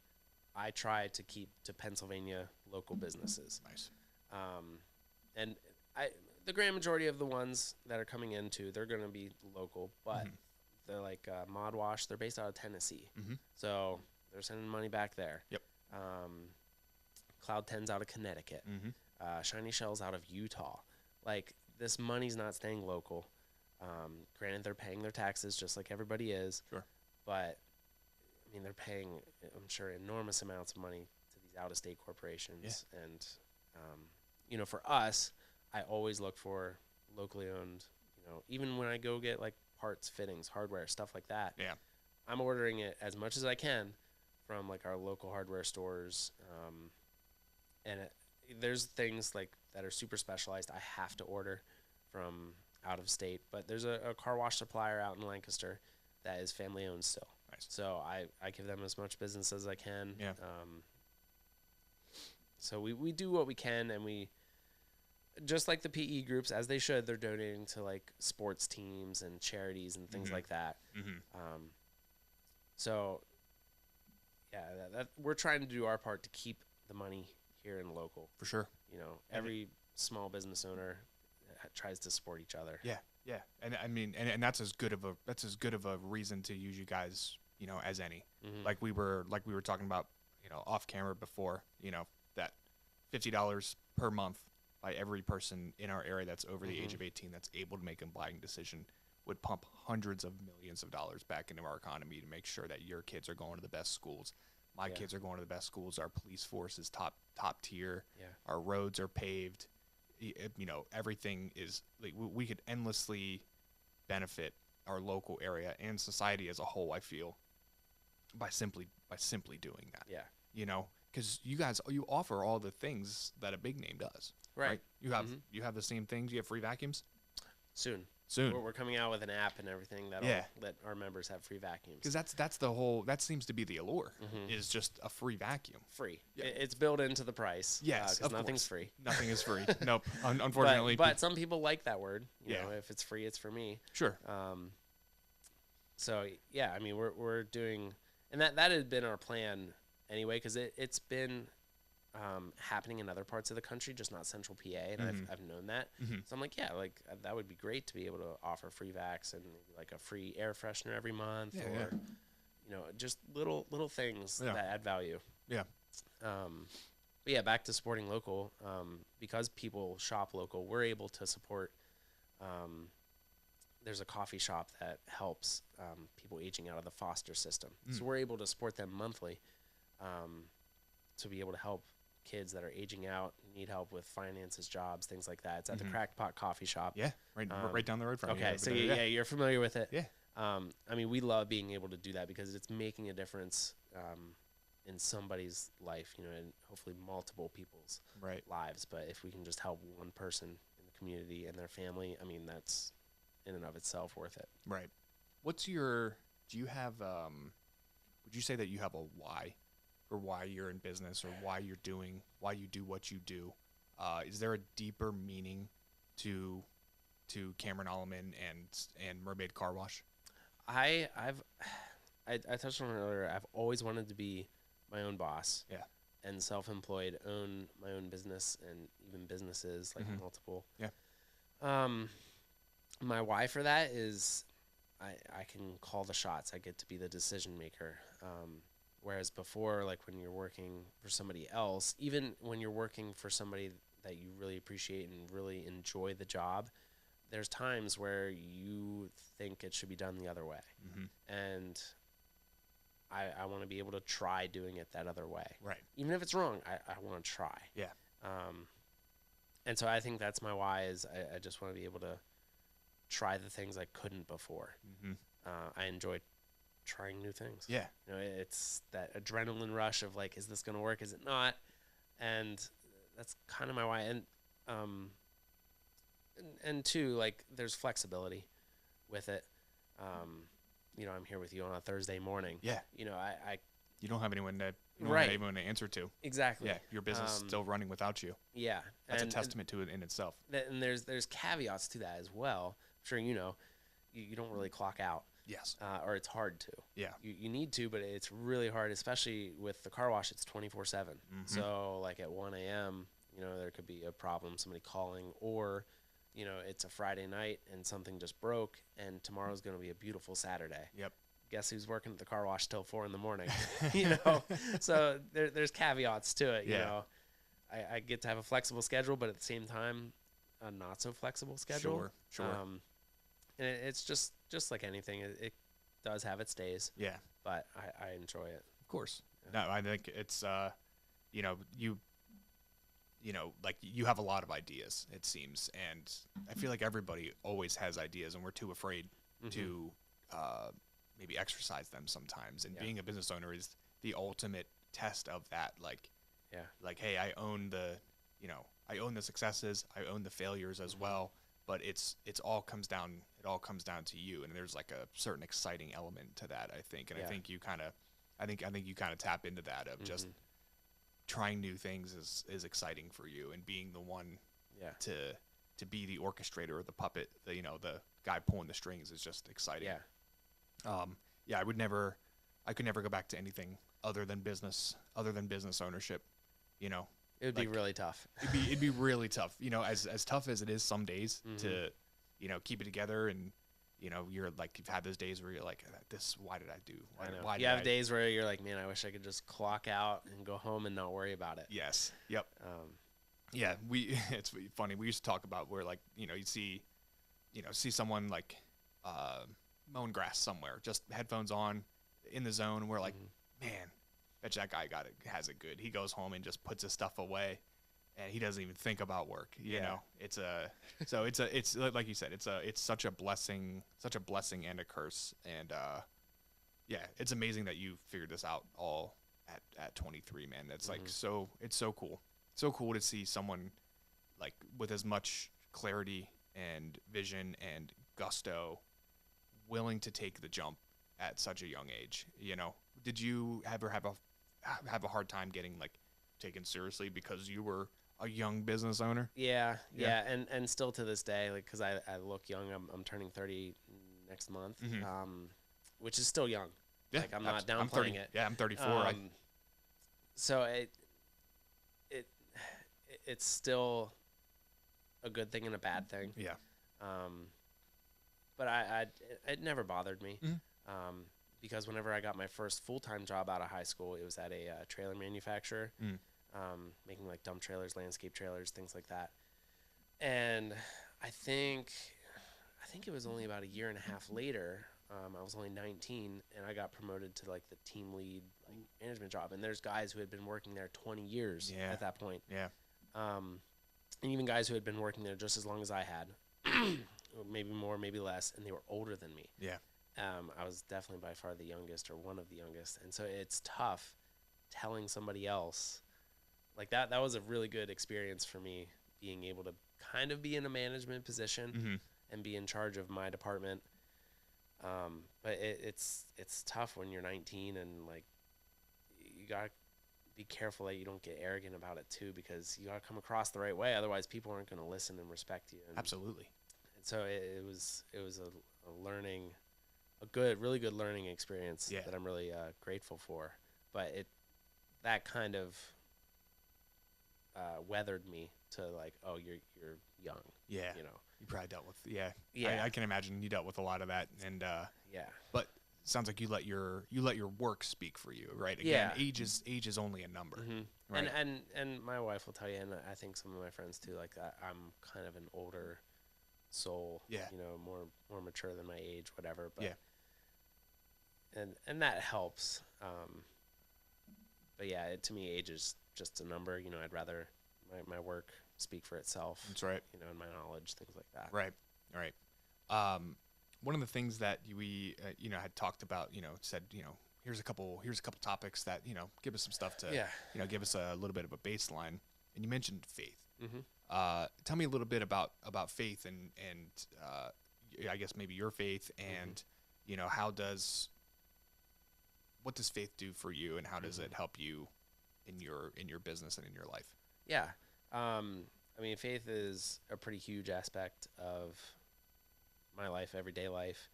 I try to keep to Pennsylvania local businesses. Nice. And the grand majority of the ones that are coming into, they're going to be local, but they're like Mod Wash. They're based out of Tennessee, so they're sending money back there. Yep. Cloud 10's out of Connecticut. Shiny Shell's out of Utah. Like, this money's not staying local. Granted, they're paying their taxes just like everybody is. Sure. But I mean, they're paying, I'm sure, enormous amounts of money to these out-of-state corporations. Yeah. And you know, for us, I always look for locally owned, you know, even when I go get like parts, fittings, hardware, stuff like that. Yeah. I'm ordering it as much as I can from like our local hardware stores. There's things like that are super specialized I have to order from out of state, but there's a car wash supplier out in Lancaster that is family owned still. Nice. So I give them as much business as I can. Yeah. So we do what we can, and we, just like the PE groups, as they should, they're donating to like sports teams and charities and things like that. So yeah, that we're trying to do our part to keep the money here in local. For sure. You know, every small business owner tries to support each other. Yeah. And I mean, and that's as good of a reason to use you guys, you know, as any. Like we were talking about, you know, off camera before, you know, that $50 per month by every person in our area that's over the age of 18 that's able to make a buying decision would pump hundreds of millions of dollars back into our economy to make sure that your kids are going to the best schools. My kids are going to the best schools. Our police force is top tier. Yeah. Our roads are paved. You know, everything is like we could endlessly benefit our local area and society as a whole, I feel, by simply doing that. Yeah. You know, because you offer all the things that a big name does. Right. You have the same things. You have free vacuums. Soon. We're coming out with an app and everything that'll let our members have free vacuums. Because that's the whole, that seems to be the allure, is just a free vacuum. Free. Yeah. It's built into the price. Yes, because nothing's free. Nothing is free. Nope. Unfortunately. But some people like that word. You know, if it's free, it's for me. Sure. So yeah, I mean, we're doing, and that had been our plan anyway, because it's been happening in other parts of the country, just not central PA, and I've known that. So I'm like, yeah, like that would be great to be able to offer free vax and maybe like a free air freshener every month, you know, just little things that add value. Yeah. But yeah, back to supporting local. Because people shop local, we're able to support. There's a coffee shop that helps people aging out of the foster system, so we're able to support them monthly to be able to help kids that are aging out, need help with finances, jobs, things like that. It's at the Crackpot Coffee Shop. Yeah, right down the road from you. Okay, so yeah, you're familiar with it. Yeah. I mean, we love being able to do that because it's making a difference in somebody's life, you know, and hopefully multiple people's lives. But if we can just help one person in the community and their family, I mean, that's in and of itself worth it. Right. Do you have, would you say that you have a why? Or why you're in business, or why you do what you do? Is there a deeper meaning to Cameron Alleman and Mermaid Car Wash? I touched on it earlier. I've always wanted to be my own boss. Yeah. And self-employed, own my own business and even businesses, like multiple. Yeah. My why for that is I can call the shots. I get to be the decision maker. Whereas before, like when you're working for somebody else, even when you're working for somebody that you really appreciate and really enjoy the job, there's times where you think it should be done the other way. And I want to be able to try doing it that other way. Right. Even if it's wrong, I want to try. Yeah. And so I think that's my why is I just want to be able to try the things I couldn't before. I enjoy trying new things. Yeah. You know, it's that adrenaline rush of like, is this going to work? Is it not? And that's kind of my why. And two, like there's flexibility with it. You know, I'm here with you on a Thursday morning. Yeah. You know, I You don't have anyone to answer to. Exactly. Yeah. Your business is still running without you. Yeah. That's a testament to it in itself. And there's caveats to that as well. I'm sure you know, you don't really clock out. Yes. Or it's hard to. Yeah. You need to, but it's really hard, especially with the car wash. It's 24/7. So like at 1 a.m., you know, there could be a problem, somebody calling, or, you know, it's a Friday night and something just broke, and tomorrow's going to be a beautiful Saturday. Yep. Guess who's working at the car wash till 4 a.m? You know, so there's caveats to it. You know, I get to have a flexible schedule, but at the same time, a not so flexible schedule. Sure. And it's just like anything. It does have its days. Yeah. But I enjoy it. Of course. Yeah. No, I think it's you know, like you have a lot of ideas, it seems, and I feel like everybody always has ideas, and we're too afraid to maybe exercise them sometimes. And being a business owner is the ultimate test of that. Like, hey, I own the successes, I own the failures as well. But it all comes down to you, and there's like a certain exciting element to that, I think. And I think you kind of tap into that of just trying new things is exciting for you, and being the one to be the orchestrator or the puppet, the guy pulling the strings is just exciting. I could never go back to anything other than business ownership, you know. It would be really tough. It'd be really tough, you know, as tough as it is some days to, you know, keep it together. And, you know, you've had those days where you're like, why did I do? Why you have days where you're like, man, I wish I could just clock out and go home and not worry about it. Yes. Yep. Yeah. It's funny. We used to talk about where, like, you know, you see someone like, mowing grass somewhere, just headphones on in the zone. We're like, man, bet that guy has it good. He goes home and just puts his stuff away, and he doesn't even think about work. You know, it's like you said, it's such a blessing and a curse. And it's amazing that you figured this out all at 23, man. That's like it's so cool to see someone like with as much clarity and vision and gusto willing to take the jump at such a young age. You know, did you ever have a hard time getting like taken seriously because you were a young business owner? Yeah. And still to this day, like, cause I look young. I'm turning 30 next month, which is still young. Yeah, like I'm not downplaying it. Yeah, I'm 34. So it's still a good thing and a bad thing. Yeah. But it never bothered me. Because whenever I got my first full-time job out of high school, it was at a trailer manufacturer, making like dump trailers, landscape trailers, things like that. And I think it was only about a year and a half later, I was only 19, and I got promoted to like the team lead, like management job. And there's guys who had been working there 20 years at that point. Yeah. And even guys who had been working there just as long as I had, maybe more, maybe less, and they were older than me. Yeah. I was definitely by far the youngest, or one of the youngest. And so it's tough telling somebody else like that. That was a really good experience for me, being able to kind of be in a management position and be in charge of my department. But it's tough when you're 19, and like, you gotta be careful that you don't get arrogant about it too, because you gotta come across the right way. Otherwise people aren't going to listen and respect you. And Absolutely. And so it was a learning, really good learning experience that I'm really grateful for. But that kind of weathered me to like, oh, you're young. Yeah. You know. You probably dealt with, Yeah. I can imagine you dealt with a lot of that. And, Yeah. but sounds like you let your work speak for you, right? Yeah. Again, age is only a number, right? And my wife will tell you, and I think some of my friends too, like I'm kind of an older soul, Yeah. you know, more mature than my age, whatever. But Yeah. and that helps. But yeah, to me, age is just a number. You know, I'd rather my work speak for itself. That's right. You know, and my knowledge, things like that. Right. Right. One of the things that we, had talked about, said, here's a couple topics that, give us some stuff to, give us a little bit of a baseline. And you mentioned faith. Mm-hmm. Tell me a little bit about faith and I guess maybe your faith and, what does faith do for you and how does it help you in your business and in your life? Yeah. I mean, faith is a pretty huge aspect of my life, everyday life.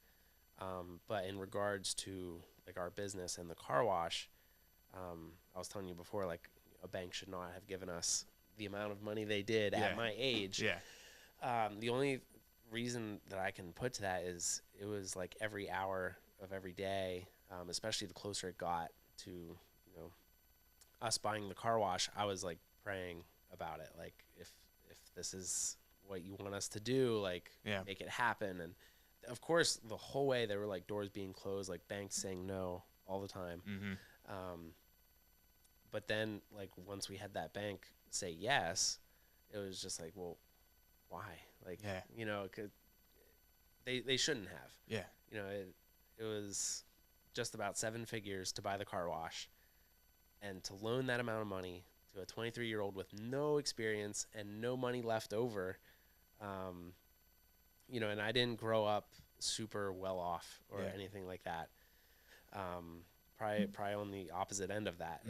But in regards to like our business and the car wash, I was telling you before, like a bank should not have given us the amount of money they did at my age. Yeah. The only reason that I can put to that is it was like every hour of every day, especially the closer it got to, us buying the car wash, I was like praying about it. Like if this is what you want us to do, like make it happen. And of course the whole way there were like doors being closed, like banks saying no all the time. But then like once we had that bank say yes, it was just like, well, why? Like, 'cause they shouldn't have. Yeah. It was just about 7 figures to buy the car wash, and to loan that amount of money to a 23-year-old with no experience and no money left over, and I didn't grow up super well off or anything like that. Probably on the opposite end of that.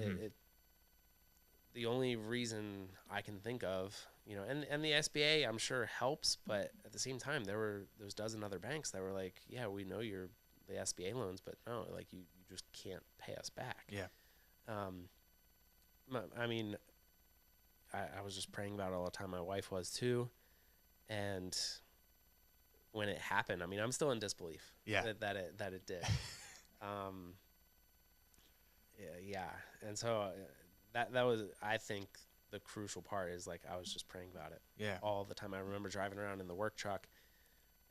The only reason I can think of, and the SBA I'm sure helps, but at the same time there were those dozen other banks that were like, yeah, we know you're the SBA loans, but no, like you just can't pay us back. Yeah. I mean, I was just praying about it all the time. My wife was too. And when it happened, I mean, I'm still in disbelief that it did. Yeah. And so that was, I think, the crucial part is like I was just praying about it all the time. I remember driving around in the work truck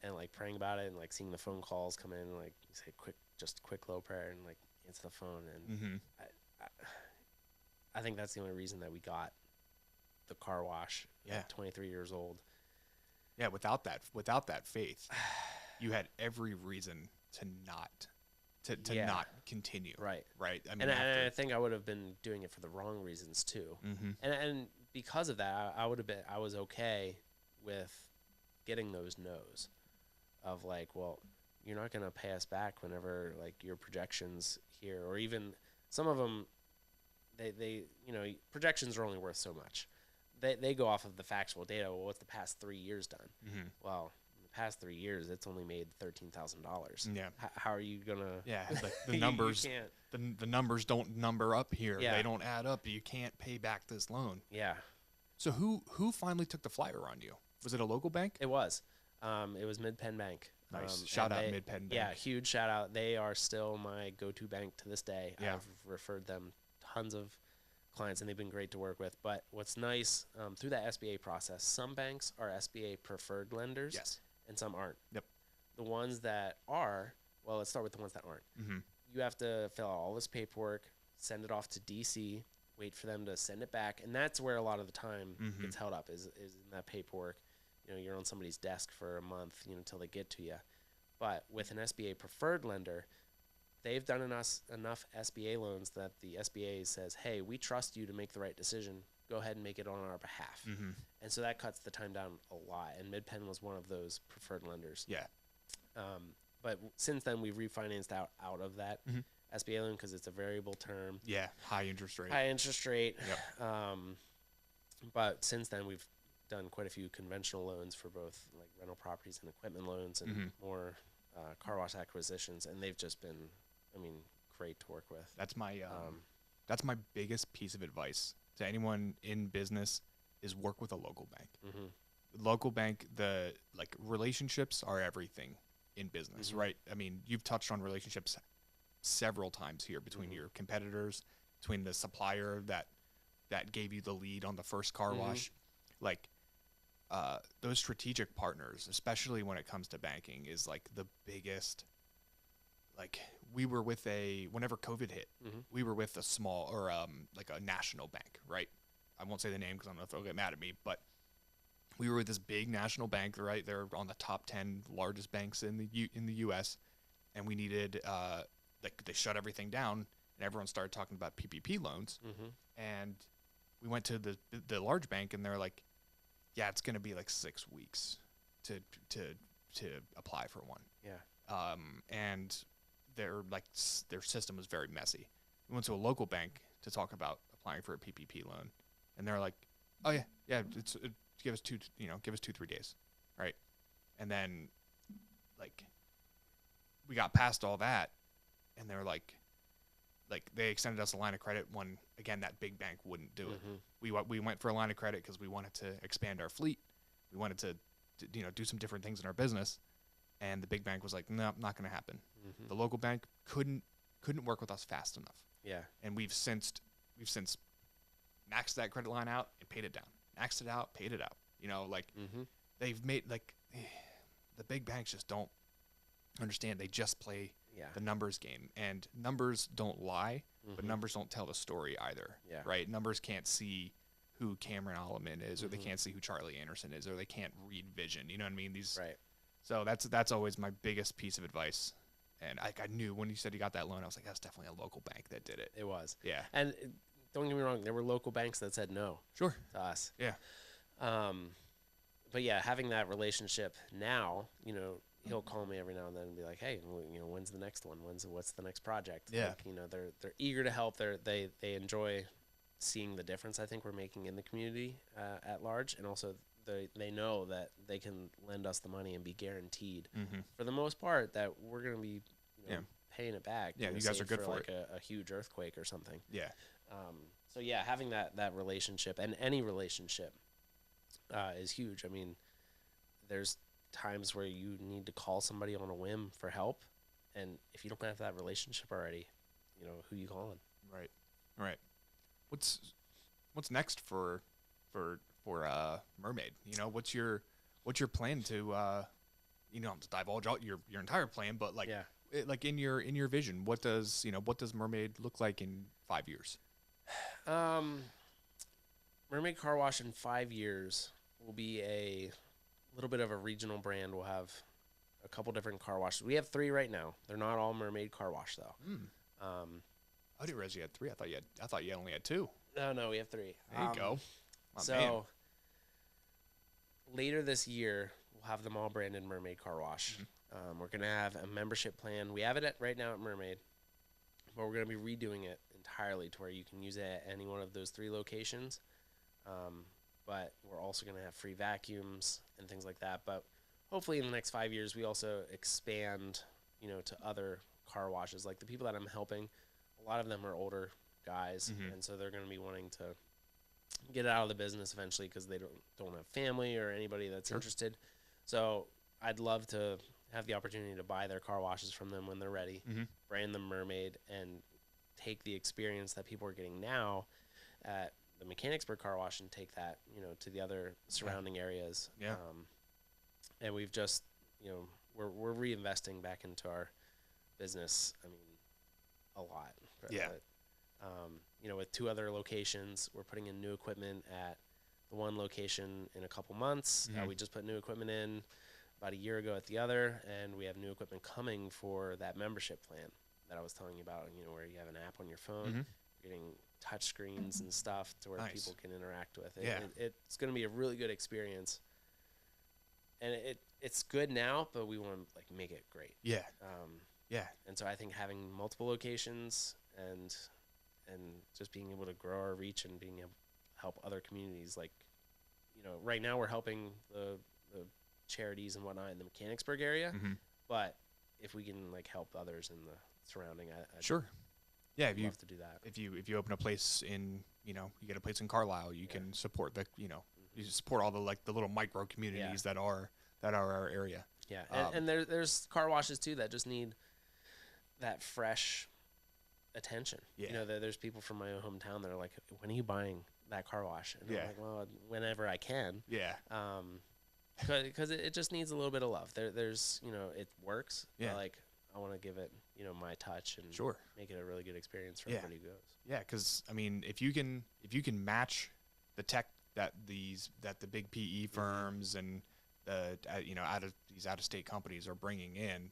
and like praying about it and like seeing the phone calls come in and like you say quick little prayer and like answer the phone. And I think that's the only reason that we got the car wash at 23 years old. Yeah, without that faith, you had every reason to not not continue. Right. I mean, and I think I would have been doing it for the wrong reasons too. And because of that, I was okay with getting those no's of like, well, you're not going to pay us back whenever like your projections here, or even some of them, they projections are only worth so much. They go off of the factual data. Well, what's the past 3 years done? Well, in the past 3 years, it's only made $13,000. Yeah. How are you gonna? Yeah, like the numbers. The numbers don't number up here. Yeah. They don't add up. You can't pay back this loan. Yeah. So who finally took the flyer on you? Was it a local bank? It was. It was Mid-Penn Bank. Nice. Shout out Mid-Penn Bank. Yeah, huge shout out. They are still my go-to bank to this day. Yeah. I've referred them tons of clients, and they've been great to work with. But what's nice, through that SBA process, some banks are SBA preferred lenders. Yes. And some aren't. Yep. The ones that are, well, let's start with the ones that aren't. You have to fill out all this paperwork, send it off to DC, wait for them to send it back, and that's where a lot of the time gets held up is in that paperwork. You're on somebody's desk for a month, until they get to you. But with an SBA preferred lender, they've done enough SBA loans that the SBA says, hey, we trust you to make the right decision. Go ahead and make it on our behalf. And so that cuts the time down a lot. And Mid-Penn was one of those preferred lenders. Yeah. But since then, we've refinanced out of that SBA loan because it's a variable term. Yeah, high interest rate. Yep. But since then, we've done quite a few conventional loans for both like rental properties and equipment loans and more car wash acquisitions. And they've just been, great to work with. That's my biggest piece of advice to anyone in business is work with a local bank. Mm-hmm. Local bank, the like relationships are everything in business, Mm-hmm. right? I mean, you've touched on relationships several times here between Mm-hmm. your competitors, between the supplier that gave you the lead on the first car Mm-hmm. wash, like those strategic partners, especially when it comes to banking, is like the biggest. Like we were with whenever COVID hit, Mm-hmm. we were with a small or like a national bank, right? I won't say the name because I don't know if they'll get mad at me, but we were with this big national bank, right? They're on the top 10 largest banks in the U.S. and we needed like they shut everything down and everyone started talking about PPP loans, Mm-hmm. and we went to the large bank and they're like, yeah, it's gonna be like 6 weeks to to to apply for one. Yeah. And their system was very messy. We went to a local bank to talk about applying for a PPP loan, and they're like, "Oh yeah, give us 2-3 days, right?" And then, like, we got past all that, and they're like they extended us a line of credit when again that big bank wouldn't do it. Mm-hmm. We went for a line of credit because we wanted to expand our fleet. We wanted to do some different things in our business, and the big bank was like, "No, not going to happen." Mm-hmm. The local bank couldn't work with us fast enough. Yeah. And we've since maxed that credit line out and paid it down. Maxed it out, paid it out. Like Mm-hmm. they've made like the big banks just don't understand. They just play Yeah. the numbers game, and numbers don't lie, but Mm-hmm. numbers don't tell the story either. Yeah. Right? Numbers can't see who Cameron Alleman is, or they Mhm. can't see who Charlie Anderson is, or they can't read vision. You know what I mean? Right. So that's always my biggest piece of advice. And I knew when you said you got that loan, I was like, that's definitely a local bank that did it. It was. Yeah. And don't get me wrong, there were local banks that said no Sure. to us. Yeah. But yeah, having that relationship now, he'll call me every now and then and be like, "Hey, when's the next one? What's the next project?" Yeah. Like, they're eager to help. They enjoy seeing the difference I think we're making in the community at large, and also they know that they can lend us the money and be guaranteed Mm-hmm. for the most part that we're gonna be Yeah. paying it back. Yeah, you guys say are good for like a huge earthquake or something. Yeah. So yeah, having that relationship and any relationship is huge. I mean, there's times where you need to call somebody on a whim for help, and if you don't have that relationship already, who you calling? Right. Right. What's next for Mermaid? What's your plan to to divulge out your entire plan, but like Yeah. like in your vision, what does Mermaid look like in 5 years? Mermaid Car Wash in 5 years will be a little bit of a regional brand. We'll have a couple different car washes. We have 3 right now. They're not all Mermaid Car Wash though. I didn't realize you had 3. I thought you only had 2. No, we have 3. There you go. My So man. later this year, we'll have them all branded Mermaid Car Wash. We're gonna have a membership plan. We have it right now at Mermaid, but we're gonna be redoing it entirely to where you can use it at any one of those 3 locations. But we're also gonna have free vacuums and things like that. But hopefully, in the next 5 years, we also expand, to other car washes. Like the people that I'm helping, a lot of them are older guys, and so they're gonna be wanting to get out of the business eventually because they don't have family or anybody that's interested. So I'd love to have the opportunity to buy their car washes from them when they're ready, brand them Mermaid, and take the experience that people are getting now at the Mechanicsburg Car Wash and take that, to the other surrounding areas. Yeah. And we've just, we're reinvesting back into our business. I mean, a lot. Yeah. But, with 2 other locations, we're putting in new equipment at the one location in a couple months. We just put new equipment in about a year ago at the other, and we have new equipment coming for that membership plan that I was telling you about, where you have an app on your phone, you're getting touch screens and stuff to where people can interact with it. Yeah. It's going to be a really good experience. And it's good now, but we want to make it great. Yeah. Yeah. And so I think having multiple locations and just being able to grow our reach and being able to help other communities, right now we're helping the charities and whatnot in the Mechanicsburg area, but if we can help others in the surrounding, Sure. Yeah, I'd love to do that. if you open a place in, you get a place in Carlisle, you can support you support all the little micro communities that are our area. Yeah, and there's car washes too that just need that fresh attention. Yeah. There's people from my own hometown that are like, when are you buying that car wash? And Yeah. I'm like, well, whenever I can. Yeah. Because it just needs a little bit of love. There's it works. Yeah. But I want to give it my touch and Sure. make it a really good experience for everybody who goes. Yeah, because I mean, if you can match the tech that the big PE firms and the out of state companies are bringing in,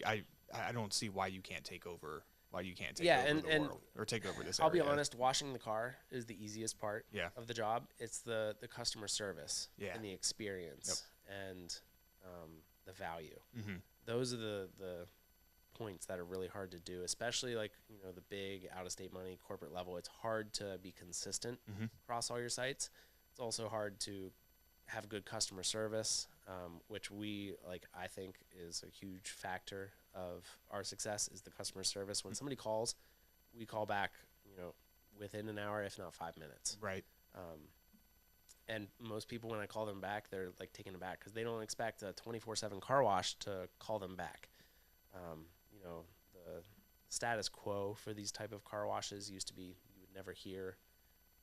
I don't see why you can't take over. Why you can't take over the world or take over this I'll area. be honest, washing the car is the easiest part of the job. It's the customer service and the experience and the value. Mm-hmm. Those are the points that are really hard to do, especially the big out-of-state money corporate level. It's hard to be consistent across all your sites. It's also hard to have good customer service, which I think is a huge factor of our success is the customer service. When somebody calls, we call back, within an hour, if not 5 minutes. Right. And most people, when I call them back, they're taken aback because they don't expect a 24/7 car wash to call them back. The status quo for these type of car washes used to be you would never hear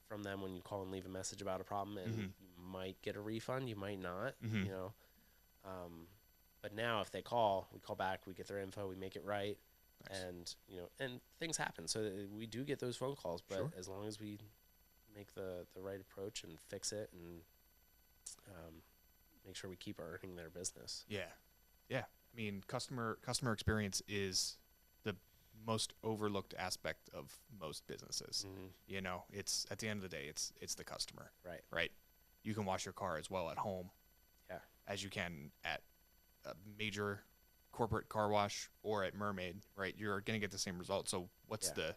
from them when you call and leave a message about a problem, and you might get a refund, you might not, but now if they call, we call back, we get their info, we make it right. Nice. And things happen. So we do get those phone calls, but as long as we make the right approach and fix it and make sure we keep earning their business. Yeah. Yeah. I mean, customer experience is the most overlooked aspect of most businesses. Mm-hmm. It's at the end of the day, it's the customer. Right. Right. You can wash your car as well at home. Yeah. As you can at a major corporate car wash or at Mermaid, right? You're going to get the same result. So what's the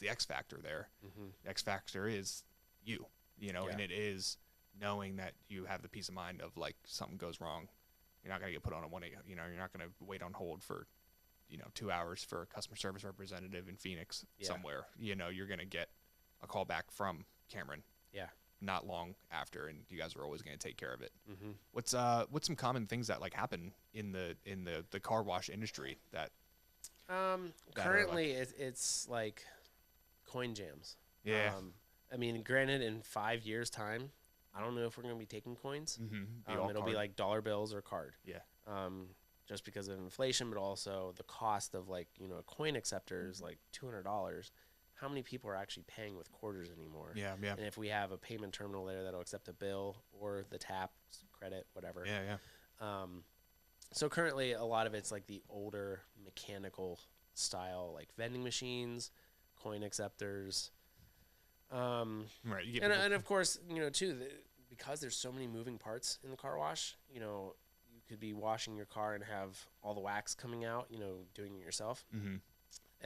X factor there? Mm-hmm. The X factor is and it is knowing that you have the peace of mind of something goes wrong. You're not going to get put on you're not going to wait on hold for 2 hours for a customer service representative in Phoenix somewhere. You're going to get a call back from Cameron. Yeah. Not long after, and you guys are always going to take care of it. Mm-hmm. What's some common things that happen in the car wash industry that currently it's coin jams. Yeah. I mean, granted, in 5 years' time, I don't know if we're going to be taking coins. Mm-hmm. It'll be dollar bills or card. Yeah. Just because of inflation, but also the cost of a coin acceptor is $200. How many people are actually paying with quarters anymore? Yeah. And if we have a payment terminal there that'll accept a bill or the tap, credit, whatever. Yeah. So currently, a lot of it's the older mechanical style, vending machines, coin acceptors. Right. And of course, too, because there's so many moving parts in the car wash, you could be washing your car and have all the wax coming out, doing it yourself. Mm-hmm.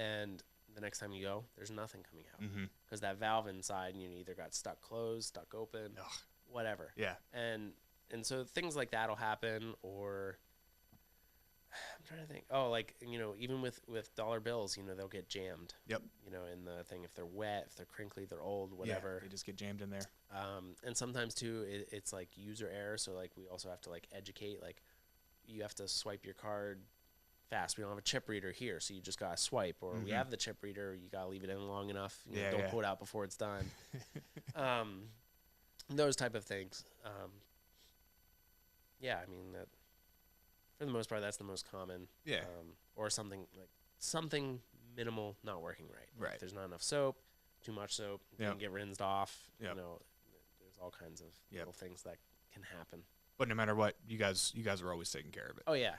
And the next time you go, there's nothing coming out because Mm-hmm. that valve inside, either got stuck closed, stuck open, whatever. Yeah. And so things like that will happen, or I'm trying to think. Oh, even with dollar bills, they'll get jammed. Yep. In the thing, if they're wet, if they're crinkly, they're old, whatever. Yeah, they just get jammed in there. And sometimes too, it's user error. So we also have to educate. You have to swipe your card fast. We don't have a chip reader here, so you just gotta swipe. Or we have the chip reader, you gotta leave it in long enough. Don't pull it out before it's done. Those type of things. Yeah, I mean that. For the most part, that's the most common. Yeah. Or something minimal not working right. Right. There's not enough soap, too much soap, didn't get rinsed off. Yep. There's all kinds of little things that can happen. But no matter what, you guys are always taking care of it. Oh yeah.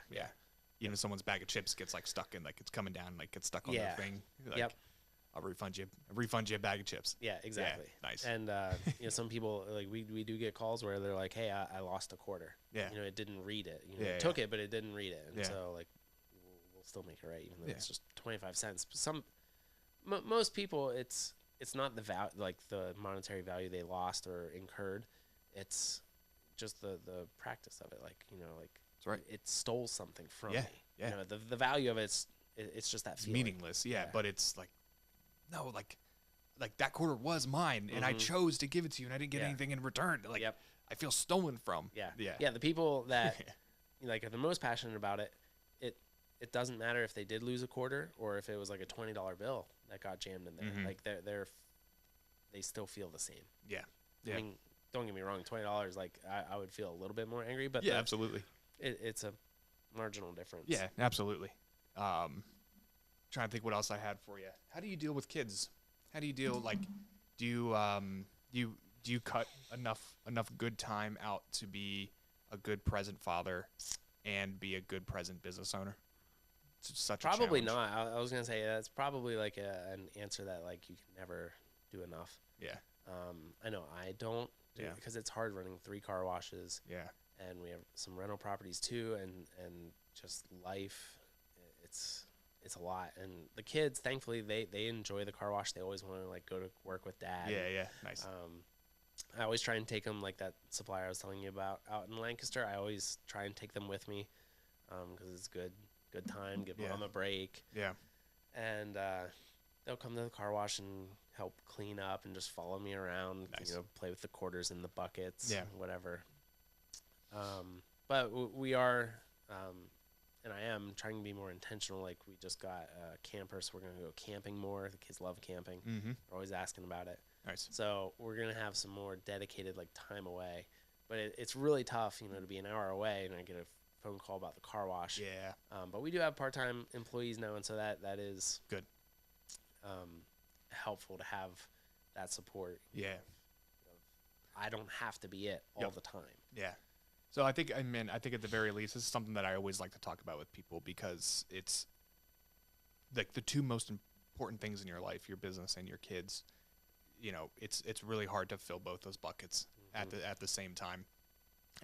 Someone's bag of chips gets stuck in, it's coming down, gets stuck on the thing. Yep. I'll refund you a bag of chips. Yeah, exactly. Yeah, nice. And some people we do get calls where they're like, "Hey, I lost a quarter." Yeah. It didn't read it. It took it, but it didn't read it. And so we'll still make it right, even though it's just 25 cents. Most people, it's not the the monetary value they lost or incurred. It's just the practice of it. That's right. it stole something from Yeah, me. yeah. You know, the value of it's just that It's feeling. meaningless. Yeah, but it's like, no, like that quarter was mine, and I chose to give it to you, and I didn't get anything in return. Like, Yep. I feel stolen from. Yeah. Yeah. Yeah. The people that like are the most passionate about it, it doesn't matter if they did lose a quarter or if it was like a $20 bill that got jammed in there. Like they still feel the same. Yeah. Yeah. I mean, don't get me wrong, $20, like I would feel a little bit more angry, but yeah, absolutely. It's a marginal difference. Yeah, absolutely. Trying to think what else I had for you. How do you deal with kids? How do you deal, like, do you cut enough good time out to be a good present father and be a good present business owner? It's such Probably a challenge. not. I was gonna say that's probably like an answer that like you can never do enough. Yeah. I know I don't do Yeah. because it's hard running 3 car washes. Yeah. And we have some rental properties too, and just life. It's a lot, and the kids, thankfully, they enjoy the car wash. They always want to like go to work with dad. Yeah, yeah, nice. I always try and take them, like that supplier I was telling you about out in Lancaster. I always try and take them with me, because it's good time. Give them a break. Yeah. And they'll come to the car wash and help clean up and just follow me around. Nice. You know, play with the quarters in the buckets. Yeah. Whatever. But we are, and I am trying to be more intentional. Like we just got a camper, so we're gonna go camping more. The kids love camping. Mm-hmm. They're always asking about it. Nice. So we're gonna have some more dedicated like time away. But it's really tough, you know, to be an hour away and I get a phone call about the car wash. Yeah. But we do have part-time employees now, and so that is Good. helpful to have that support. Yeah. I don't have to be it all the time. Yeah. So I think at the very least, this is something that I always like to talk about with people because it's like the 2 most important things in your life, your business and your kids. You know, it's really hard to fill both those buckets at the same time.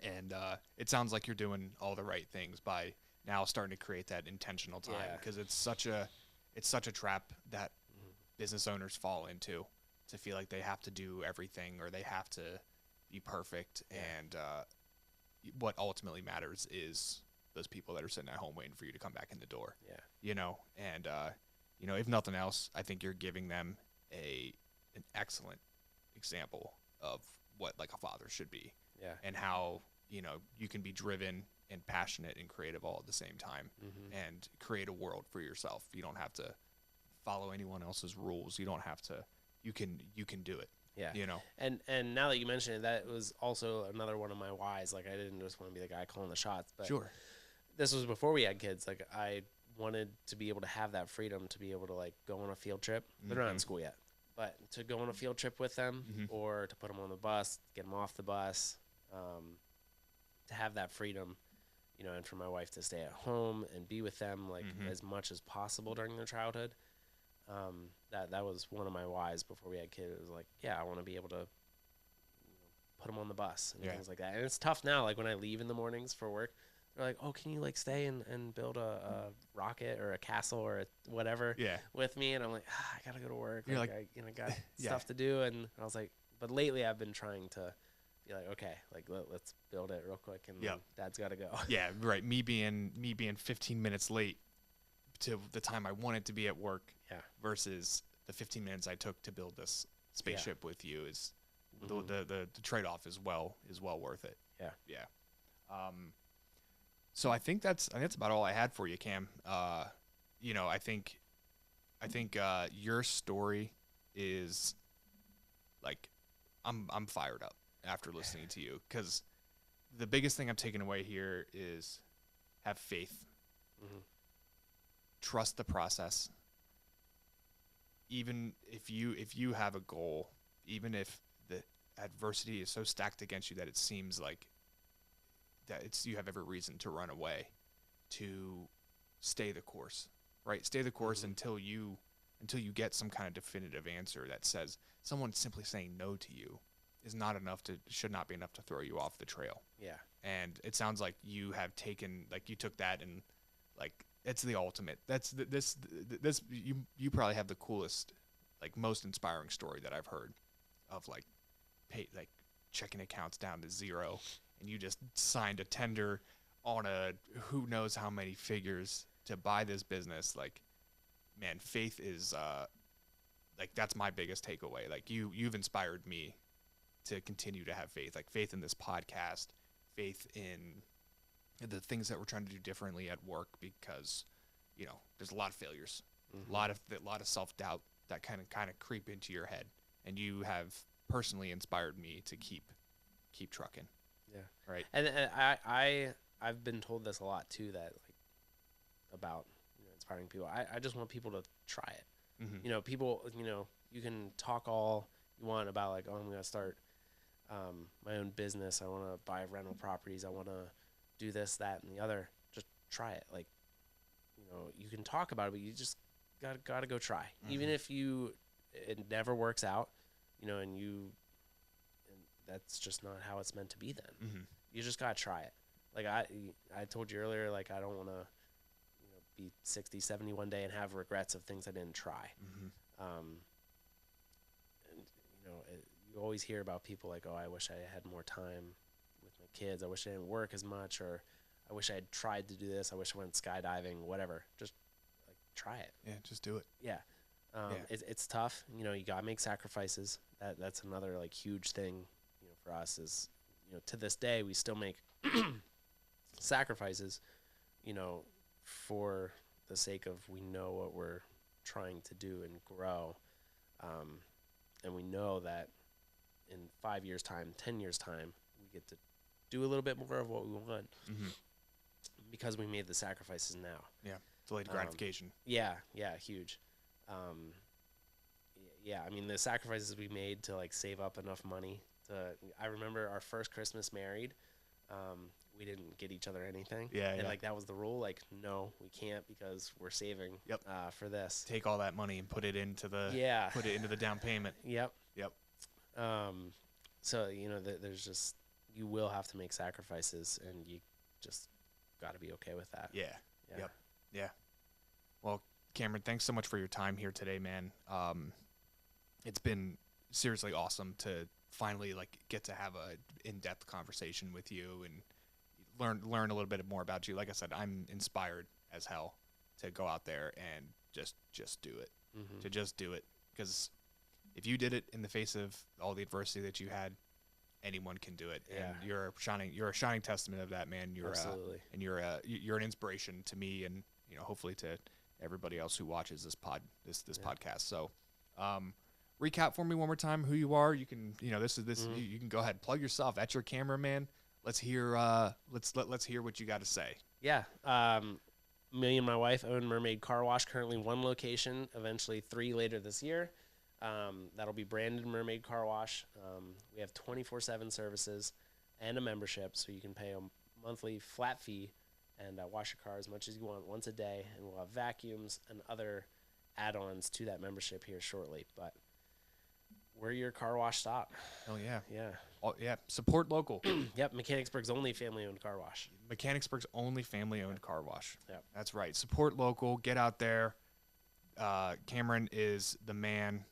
And it sounds like you're doing all the right things by now starting to create that intentional time because it's such a trap that business owners fall into, to feel like they have to do everything or they have to be perfect. And what ultimately matters is those people that are sitting at home waiting for you to come back in the door. Yeah. You know, and you know, if nothing else, I think you're giving them an excellent example of what like a father should be. Yeah. And how, you know, you can be driven and passionate and creative all at the same time and create a world for yourself. You don't have to follow anyone else's rules. You don't have to, you can do it. Yeah. You know. And now that you mention it, that was also another one of my whys. Like I didn't just want to be the guy calling the shots, but Sure. This was before we had kids. Like I wanted to be able to have that freedom to be able to like go on a field trip. They're not in school yet, but to go on a field trip with them or to put them on the bus, get them off the bus, to have that freedom, you know, and for my wife to stay at home and be with them like as much as possible during their childhood. That was one of my whys before we had kids. It was like, yeah, I want to be able to, you know, put them on the bus and things like that. And it's tough now. Like when I leave in the mornings for work, they're like, oh, can you like stay and build a rocket or a castle or a whatever with me? And I'm like, I gotta go to work. You're like I, you know, got stuff to do. And I was like, but lately I've been trying to be like, okay, like let's build it real quick. And Dad's got to go. Yeah. Right. Me being 15 minutes late to the time I wanted to be at work versus the 15 minutes I took to build this spaceship with you is the trade-off is well worth it. Yeah. Yeah. So I think that's about all I had for you, Cam. You know, I think your story is like, I'm fired up after listening to you, because the biggest thing I'm taking away here is have faith, trust the process. Even if you have a goal, even if the adversity is so stacked against you that it seems like that you have every reason to run away, to stay the course, right? Stay the course until you get some kind of definitive answer that says someone simply saying no to you is not enough should not be enough to throw you off the trail. Yeah. And it sounds like you have taken, like you took that and like, it's the ultimate. That's this you probably have the coolest, like most inspiring story that I've heard of like checking accounts down to zero, and you just signed a tender on a who knows how many figures to buy this business. Like, man, faith is like that's my biggest takeaway. Like you've inspired me to continue to have faith. Like faith in this podcast, faith in the things that we're trying to do differently at work, because there's a lot of failures, a lot of self-doubt that kind of creep into your head, and you have personally inspired me to keep trucking. Yeah. Right. And I've been told this a lot too, that like about inspiring people. I just want people to try it. Mm-hmm. People, you can talk all you want about like, oh, I'm gonna start my own business. I want to buy rental properties. I want to do this, that, and the other. Just try it. Like, you can talk about it, but you just gotta go try. Mm-hmm. Even if it never works out, and that's just not how it's meant to be. Then you just gotta try it. Like I told you earlier, like I don't want to be 60, 70 one day and have regrets of things I didn't try. And, you always hear about people like, oh, I wish I had more time with my kids. I wish I didn't work as much, or I wish I had tried to do this. I wish I went skydiving, whatever. Just like try it. Yeah, just do it. Yeah. It's tough. You gotta make sacrifices. That's another like huge thing, for us is, to this day, we still make sacrifices, for the sake of, we know what we're trying to do and grow. And we know that in 5 years time, 10 years time, we get to do a little bit more of what we want because we made the sacrifices now. Yeah. Delayed gratification. Yeah. Huge. I mean, the sacrifices we made to like save up enough money I remember our first Christmas married, we didn't get each other anything. And like that was the rule. Like, no, we can't because we're saving for this. Take all that money and put it into the down payment. Yep. So there's just, you will have to make sacrifices, and you just got to be okay with that. Yeah. Well, Cameron, thanks so much for your time here today, man. It's been seriously awesome to finally like get to have a in-depth conversation with you and learn a little bit more about you. Like I said, I'm inspired as hell to go out there and just do it. To just do it, because if you did it in the face of all the adversity that you had, anyone can do it. And you're a shining testament of that, man. Absolutely. And you're an inspiration to me, and hopefully to everybody else who watches this podcast. So recap for me one more time who you are. You can you can go ahead, plug yourself. That's your camera, man. Let's hear let's hear what you got to say. Me and my wife own Mermaid Car Wash, currently 1 location, eventually 3 later this year. That'll be branded Mermaid Car Wash. We have 24/7 services and a membership, so you can pay a monthly flat fee and wash your car as much as you want once a day, and we'll have vacuums and other add-ons to that membership here shortly. But we're your car wash stop. Oh yeah. Yeah. Support local. Yep. Mechanicsburg's only family-owned car wash. Mechanicsburg's only family-owned car wash. Yep. That's right. Support local. Get out there. Cameron is the man.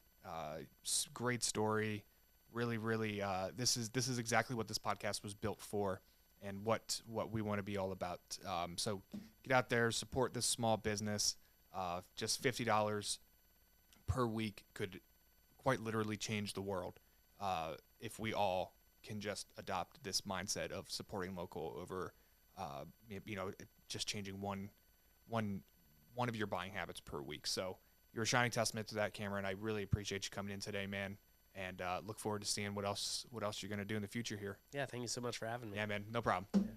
Great story. Really, really. This is exactly what this podcast was built for, and what we want to be all about. So get out there, support this small business. Just $50 per week could quite literally change the world if we all can just adopt this mindset of supporting local over, just changing one of your buying habits per week. So you're a shining testament to that, Cameron. I really appreciate you coming in today, man, and look forward to seeing what else you're gonna do in the future here. Yeah, thank you so much for having me. Yeah, man, no problem. Yeah.